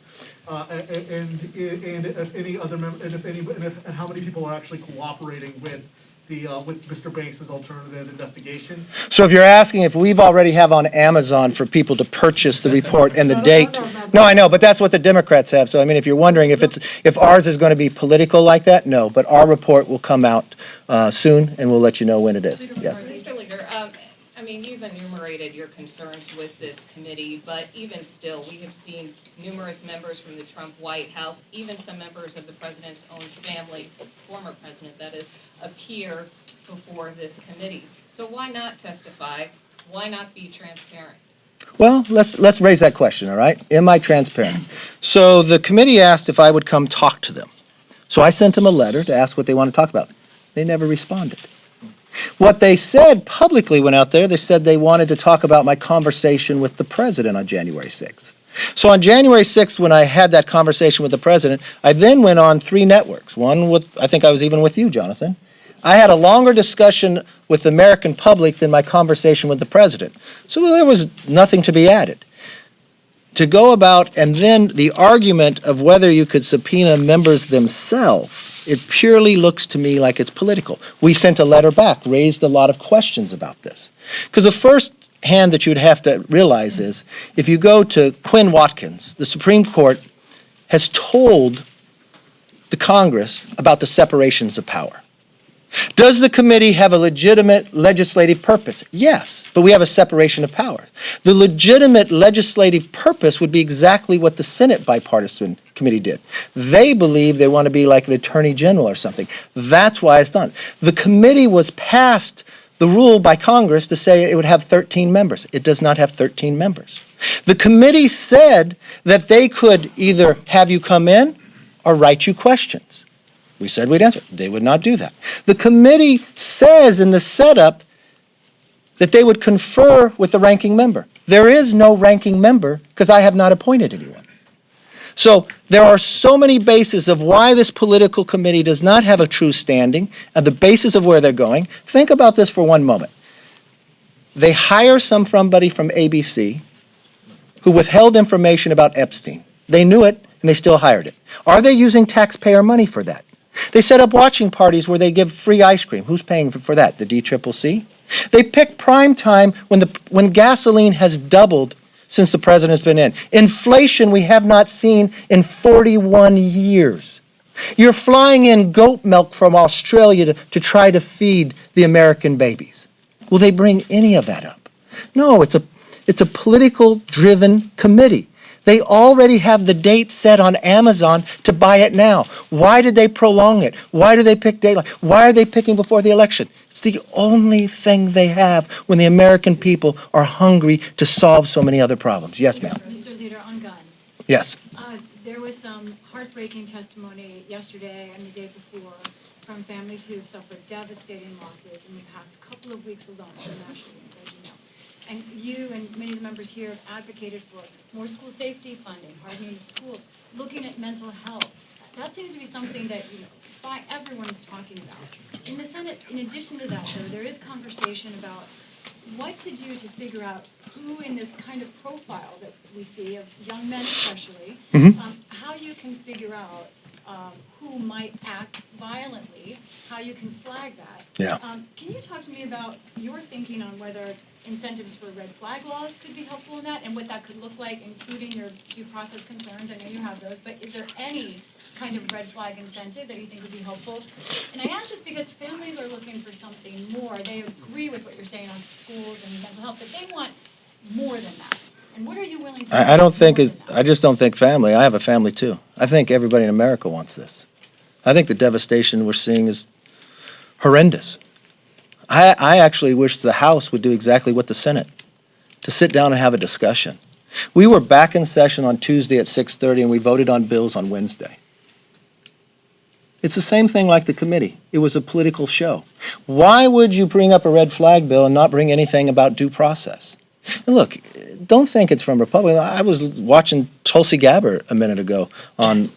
and if any other and how many people are actually cooperating with Mr. Banks's alternative investigation? So if you're asking if we've already have on Amazon for people to purchase the report and the date. No, I know, but that's what the Democrats have. So I mean, if you're wondering if ours is going to be political like that, no, but our report will come out soon and we'll let you know when it is. Yes. Mr. Leader, I mean, you've enumerated your concerns with this committee, but even still, we have seen numerous members from the Trump White House, even some members of the president's own family, former president that is, appear before this committee. So why not testify? Why not be transparent? Well, let's raise that question, all right? Am I transparent? So the committee asked if I would come talk to them. So I sent them a letter to ask what they want to talk about. They never responded. What they said publicly went out there, they said they wanted to talk about my conversation with the president on January 6th. So on January 6th, when I had that conversation with the president, I then went on 3 networks. One with, I think I was even with you, Jonathan. I had a longer discussion with the American public than my conversation with the president. So there was nothing to be added. To go about, and then the argument of whether you could subpoena members themselves, it purely looks to me like it's political. We sent a letter back, raised a lot of questions about this. Because the first hand that you'd have to realize is, if you go to Quinn Watkins, the Supreme Court has told the Congress about the separations of power. Does the committee have a legitimate legislative purpose? Yes, but we have a separation of powers. The legitimate legislative purpose would be exactly what the Senate bipartisan committee did. They believe they want to be like an attorney general or something. That's why it's done. The committee was passed the rule by Congress to say it would have 13 members. It does not have 13 members. The committee said that they could either have you come in or write you questions. We said we'd answer. They would not do that. The committee says in the setup that they would confer with the ranking member. There is no ranking member because I have not appointed anyone. So there are so many bases of why this political committee does not have a true standing and the basis of where they're going. Think about this for one moment. They hire somebody from ABC who withheld information about Epstein. They knew it and they still hired it. Are they using taxpayer money for that? They set up watching parties where they give free ice cream. Who's paying for that? The D-CCC? They pick prime time when gasoline has doubled since the president's been in. Inflation we have not seen in 41 years. You're flying in goat milk from Australia to try to feed the American babies. Will they bring any of that up? No, it's a political-driven committee They already have the date set on Amazon to buy it now. Why did they prolong it? Why do they pick daylight? Why are they picking before the election? It's the only thing they have when the American people are hungry to solve so many other problems. Yes, ma'am. Mr. Leader, on guns. Yes. There was some heartbreaking testimony yesterday and the day before from families who have suffered devastating losses in the past couple of weeks alone internationally, as you know. And you and many of the members here have advocated for more school safety funding, hardening of schools, looking at mental health. That seems to be something that, by everyone is talking about. In the Senate, in addition to that, though, there is conversation about what to do to figure out who in this kind of profile that we see of young men especially, how you can figure out who might act violently, how you can flag that. Yeah. Can you talk to me about your thinking on whether incentives for red flag laws could be helpful in that and what that could look like, including your due process concerns? I know you have those, but is there any kind of red flag incentive that you think would be helpful? And I ask this because families are looking for something more. They agree with what you're saying on schools and mental health, but they want more than that. And what are you willing to do? I just don't think family. I have a family too. I think everybody in America wants this. I think the devastation we're seeing is horrendous. I actually wish the House would do exactly what the Senate, to sit down and have a discussion. We were back in session on Tuesday at 6:30 and we voted on bills on Wednesday. It's the same thing like the committee. It was a political show. Why would you bring up a red flag bill and not bring anything about due process? And look, don't think it's from Republicans. I was watching Tulsi Gabbard a minute ago on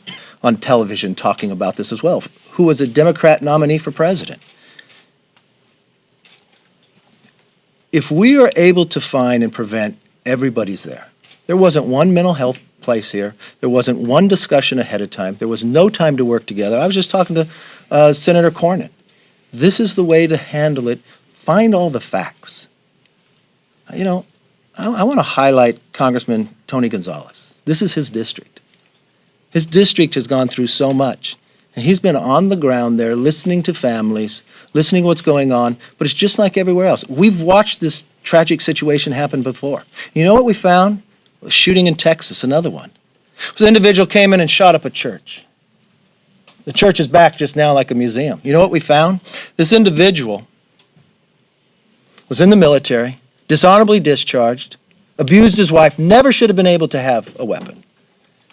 television talking about this as well, who was a Democrat nominee for president. If we are able to find and prevent, everybody's there. There wasn't one mental health place here. There wasn't one discussion ahead of time. There was no time to work together. I was just talking to Senator Cornyn. This is the way to handle it. Find all the facts. I want to highlight Congressman Tony Gonzalez. This is his district. His district has gone through so much. And he's been on the ground there listening to families, listening to what's going on, but it's just like everywhere else. We've watched this tragic situation happen before. You know what we found? A shooting in Texas, another one. This individual came in and shot up a church. The church is back just now like a museum. You know what we found? This individual was in the military, dishonorably discharged, abused his wife, never should have been able to have a weapon.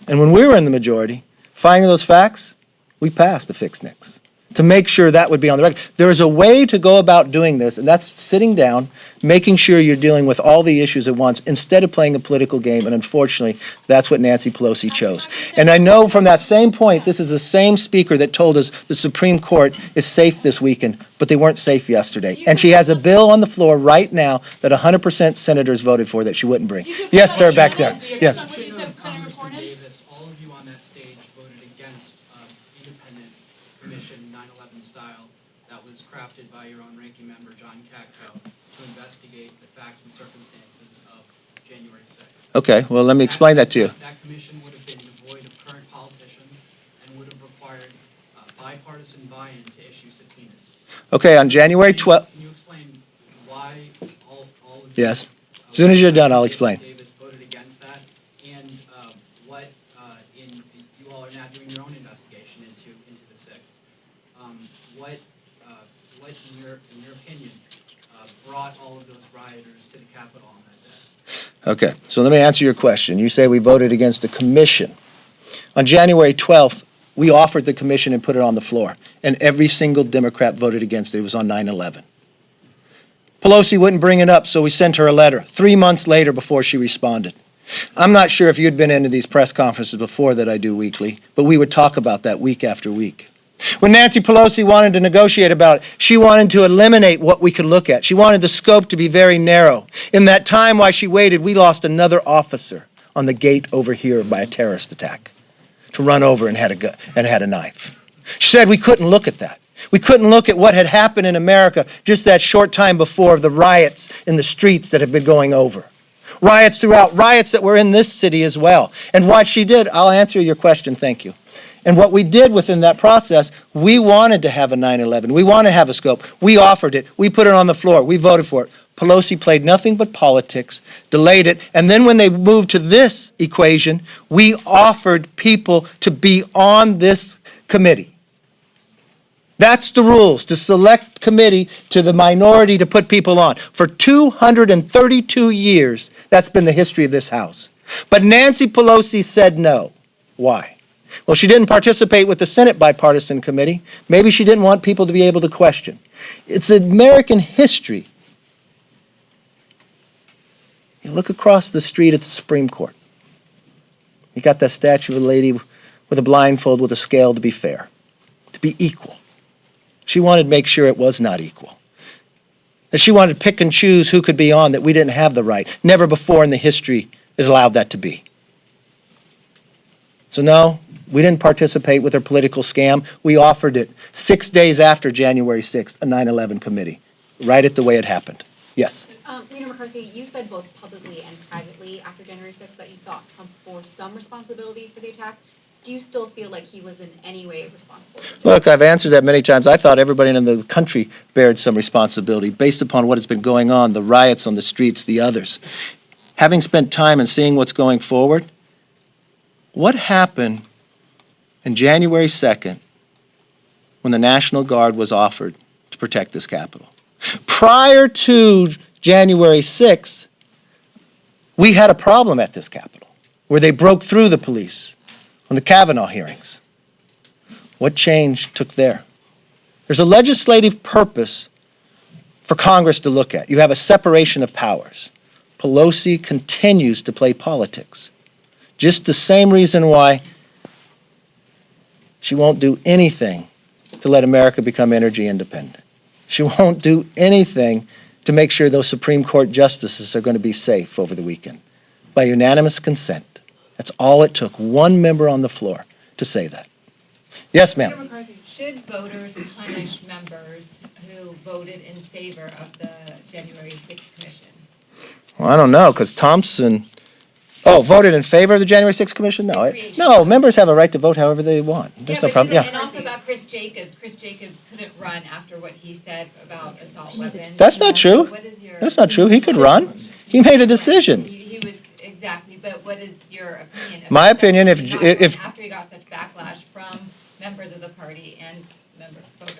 And when we were in the majority, finding those facts, we passed the fixed NICS to make sure that would be on the record. There is a way to go about doing this, and that's sitting down, making sure you're dealing with all the issues at once instead of playing a political game, and unfortunately, that's what Nancy Pelosi chose. And I know from that same point, this is the same speaker that told us the Supreme Court is safe this weekend, but they weren't safe yesterday. And she has a bill on the floor right now that 100% senators voted for that she wouldn't bring. Yes, sir, back there. Yes. Davis, all of you on that stage voted against independent commission 9/11 style that was crafted by your own ranking member John Katko to investigate the facts and circumstances of January 6th. Okay, well, let me explain that to you. That commission would have been devoid of current politicians and would have required bipartisan buy-in to issue subpoenas. Okay, on January 12th. Can you explain why all of you? Yes. As soon as you're done, I'll explain. Davis voted against that, and what you all are now doing your own investigation into the 6th. What in your opinion brought all of those rioters to the Capitol on that day? Okay, so let me answer your question. You say we voted against the commission. On January 12th, we offered the commission and put it on the floor, and every single Democrat voted against it. It was on 9/11. Pelosi wouldn't bring it up, so we sent her a letter 3 months later before she responded. I'm not sure if you'd been into these press conferences before that I do weekly, but we would talk about that week after week. When Nancy Pelosi wanted to negotiate about it, she wanted to eliminate what we could look at. She wanted the scope to be very narrow. In that time while she waited, we lost another officer on the gate over here by a terrorist attack to run over and had a knife. She said we couldn't look at that. We couldn't look at what had happened in America just that short time before, the riots in the streets that have been going over. Riots throughout, riots that were in this city as well. And what she did, I'll answer your question, thank you. And what we did within that process, we wanted to have a 9/11. We wanted to have a scope. We offered it. We put it on the floor. We voted for it. Pelosi played nothing but politics, delayed it, and then when they moved to this equation, we offered people to be on this committee. That's the rules, to select committee to the minority to put people on. For 232 years, that's been the history of this House. But Nancy Pelosi said no. Why? Well, she didn't participate with the Senate bipartisan committee. Maybe she didn't want people to be able to question. It's American history. You look across the street at the Supreme Court. You got that statue of a lady with a blindfold with a scale to be fair, to be equal. She wanted to make sure it was not equal. That she wanted to pick and choose who could be on, that we didn't have the right. Never before in the history it allowed that to be. So no, we didn't participate with her political scam. We offered it 6 days after January 6th, a 9/11 committee. Write it the way it happened. Yes. Leader McCarthy, you said both publicly and privately after January 6th that you thought Trump bore some responsibility for the attack. Do you still feel like he was in any way responsible? Look, I've answered that many times. I thought everybody in the country bared some responsibility based upon what has been going on, the riots on the streets, the others. Having spent time and seeing what's going forward, what happened in January 2nd when the National Guard was offered to protect this Capitol? Prior to January 6th, we had a problem at this Capitol where they broke through the police on the Kavanaugh hearings. What change took there? There's a legislative purpose for Congress to look at. You have a separation of powers. Pelosi continues to play politics. Just the same reason why she won't do anything to let America become energy independent. She won't do anything to make sure those Supreme Court justices are going to be safe over the weekend. By unanimous consent. That's all it took, one member on the floor to say that. Yes, ma'am. Should voters punish members who voted in favor of the January 6th commission? Well, I don't know, because Thompson, voted in favor of the January 6th commission? No, no, members have a right to vote however they want. There's no problem, And also about Chris Jacobs. Chris Jacobs couldn't run after what he said about assault weapons. That's not true. What is your That's not true. He could run. He made a decision. He was, exactly, but what is your opinion? My opinion, if After he got such backlash from members of the party and member voters.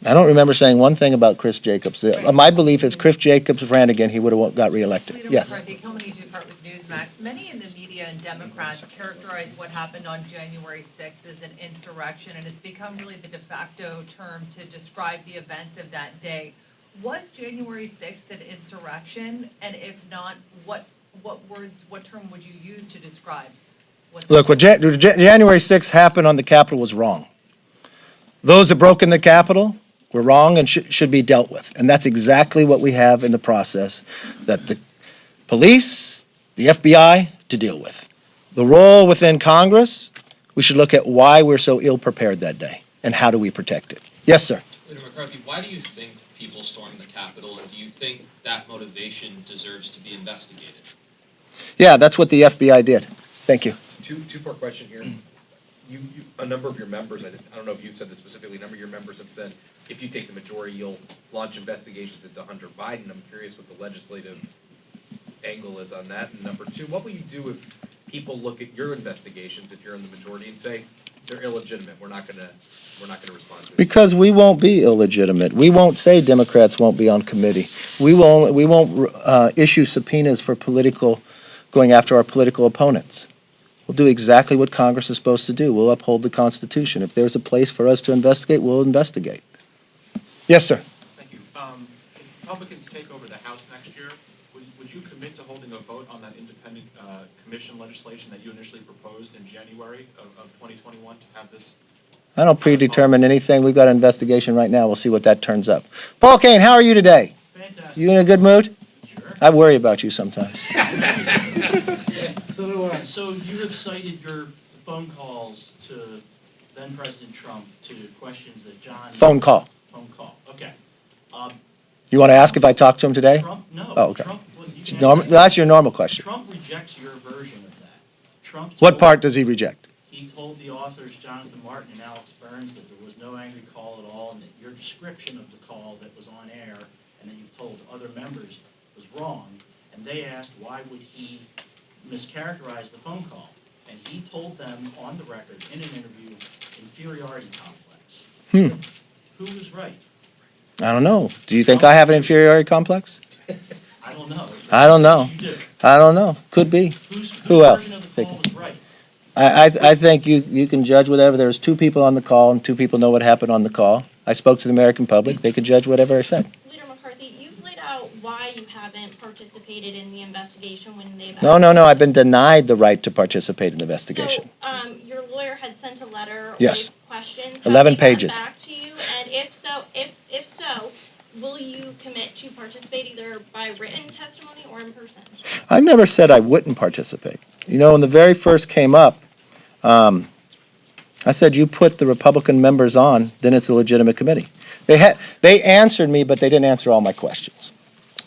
I don't remember saying one thing about Chris Jacobs. My belief is Chris Jacobs ran again, he would have got reelected. Leader Yes. McCarthy, Kilmany Dupart with Newsmax. Many in the media and Democrats characterize what happened on January 6th as an insurrection, and it's become really the de facto term to describe the events of that day. Was January 6th an insurrection? And if not, what term would you use to describe? Look, what January 6th happened on the Capitol was wrong. Those that broke in the Capitol were wrong and should be dealt with. And that's exactly what we have in the process, that the police, the FBI, to deal with. The role within Congress, we should look at why we're so ill-prepared that day and how do we protect it. Yes, sir. Leader McCarthy, why do you think people stormed the Capitol, and do you think that motivation deserves to be investigated? Yeah, that's what the FBI did. Thank you. Two-part question here. A number of your members, I don't know if you said this specifically, a number of your members have said, if you take the majority, you'll launch investigations into Hunter Biden. I'm curious what the legislative angle is on that. And number two, what will you do if people look at your investigations, if you're in the majority, and say they're illegitimate? We're not gonna respond to it. Because we won't be illegitimate. We won't say Democrats won't be on committee. We won't issue subpoenas for going after our political opponents. We'll do exactly what Congress is supposed to do. We'll uphold the Constitution. If there's a place for us to investigate, we'll investigate. Yes, sir. Thank you. If Republicans take over the House next year, would you commit to holding a vote on that independent commission legislation that you initially proposed in January of 2021 to have this? I don't predetermine anything. We've got an investigation right now. We'll see what that turns up. Paul Kane, how are you today? Fantastic. You in a good mood? Sure. I worry about you sometimes. So do I. So you have cited your phone calls to then President Trump to questions that John. Phone call. Phone call. Okay. You want to ask if I talked to him today? Trump, no. Oh, okay. Trump, well, That's your normal question. Trump rejects your version of that. Trump. What part does he reject? He told the authors Jonathan Martin and Alex Burns that there was no angry call at all, and that your description of the call that was on air and that you've told other members was wrong, and they asked why would he mischaracterize the phone call. And he told them on the record in an interview, inferiority complex. Who was right? I don't know. Do you think I have an inferiority complex? I don't know. I don't know. You do. I don't know. Could be. Who else? I think you can judge whatever. There was 2 people on the call, and 2 people know what happened on the call. I spoke to the American public. They could judge whatever I said. Leader McCarthy, you've laid out why you haven't participated in the investigation when they've No. I've been denied the right to participate in the investigation. So, your lawyer had sent a letter Yes. with questions. 11 Have they pages. gotten back to you? And if so, will you commit to participate either by written testimony or in person? I never said I wouldn't participate. You know, when the very first came up, I said, you put the Republican members on, then it's a legitimate committee. They answered me, but they didn't answer all my questions.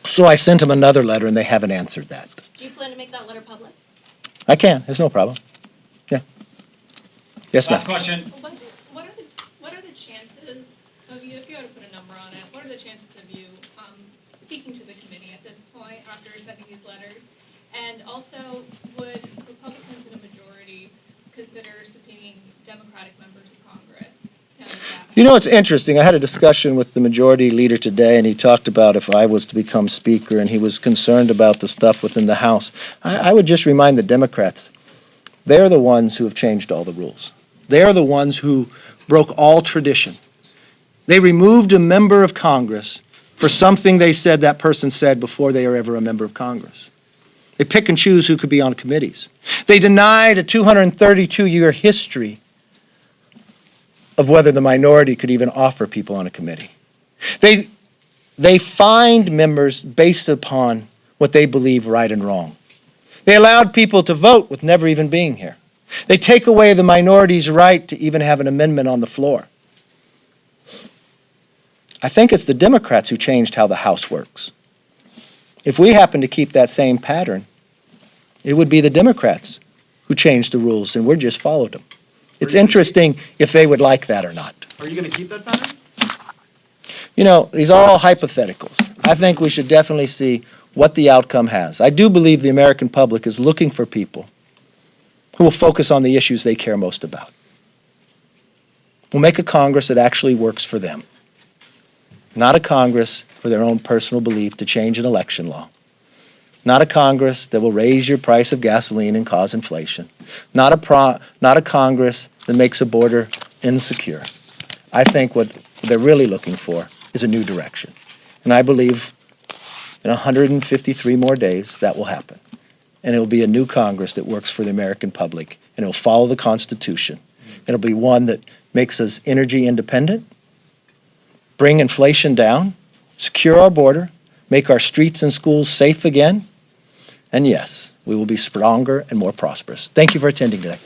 So I sent them another letter, and they haven't answered that. Do you plan to make that letter public? I can. It's no problem. Yeah. Yes, ma'am. Last question. What are the chances of you, if you had to put a number on it, what are the chances of you speaking to the committee at this point after sending these letters? And also, would Republicans in a majority consider subpoenaing Democratic members of Congress? You know, it's interesting. I had a discussion with the majority leader today, and he talked about if I was to become Speaker, and he was concerned about the stuff within the House. I would just remind the Democrats, they're the ones who have changed all the rules. They're the ones who broke all tradition. They removed a member of Congress for something they said that person said before they were ever a member of Congress. They pick and choose who could be on committees. They denied a 232-year history of whether the minority could even offer people on a committee. They fined members based upon what they believe right and wrong. They allowed people to vote with never even being here. They take away the minority's right to even have an amendment on the floor. I think it's the Democrats who changed how the House works. If we happen to keep that same pattern, it would be the Democrats who changed the rules, and we just followed them. It's interesting if they would like that or not. Are you going to keep that pattern? You know, these are all hypotheticals. I think we should definitely see what the outcome has. I do believe the American public is looking for people who will focus on the issues they care most about. We'll make a Congress that actually works for them, not a Congress for their own personal belief to change an election law. Not a Congress that will raise your price of gasoline and cause inflation. Not a Congress that makes a border insecure. I think what they're really looking for is a new direction. And I believe in 153 more days that will happen. And it will be a new Congress that works for the American public, and it will follow the Constitution. It'll be one that makes us energy independent, bring inflation down, secure our border, make our streets and schools safe again, and yes, we will be stronger and more prosperous. Thank you for attending today.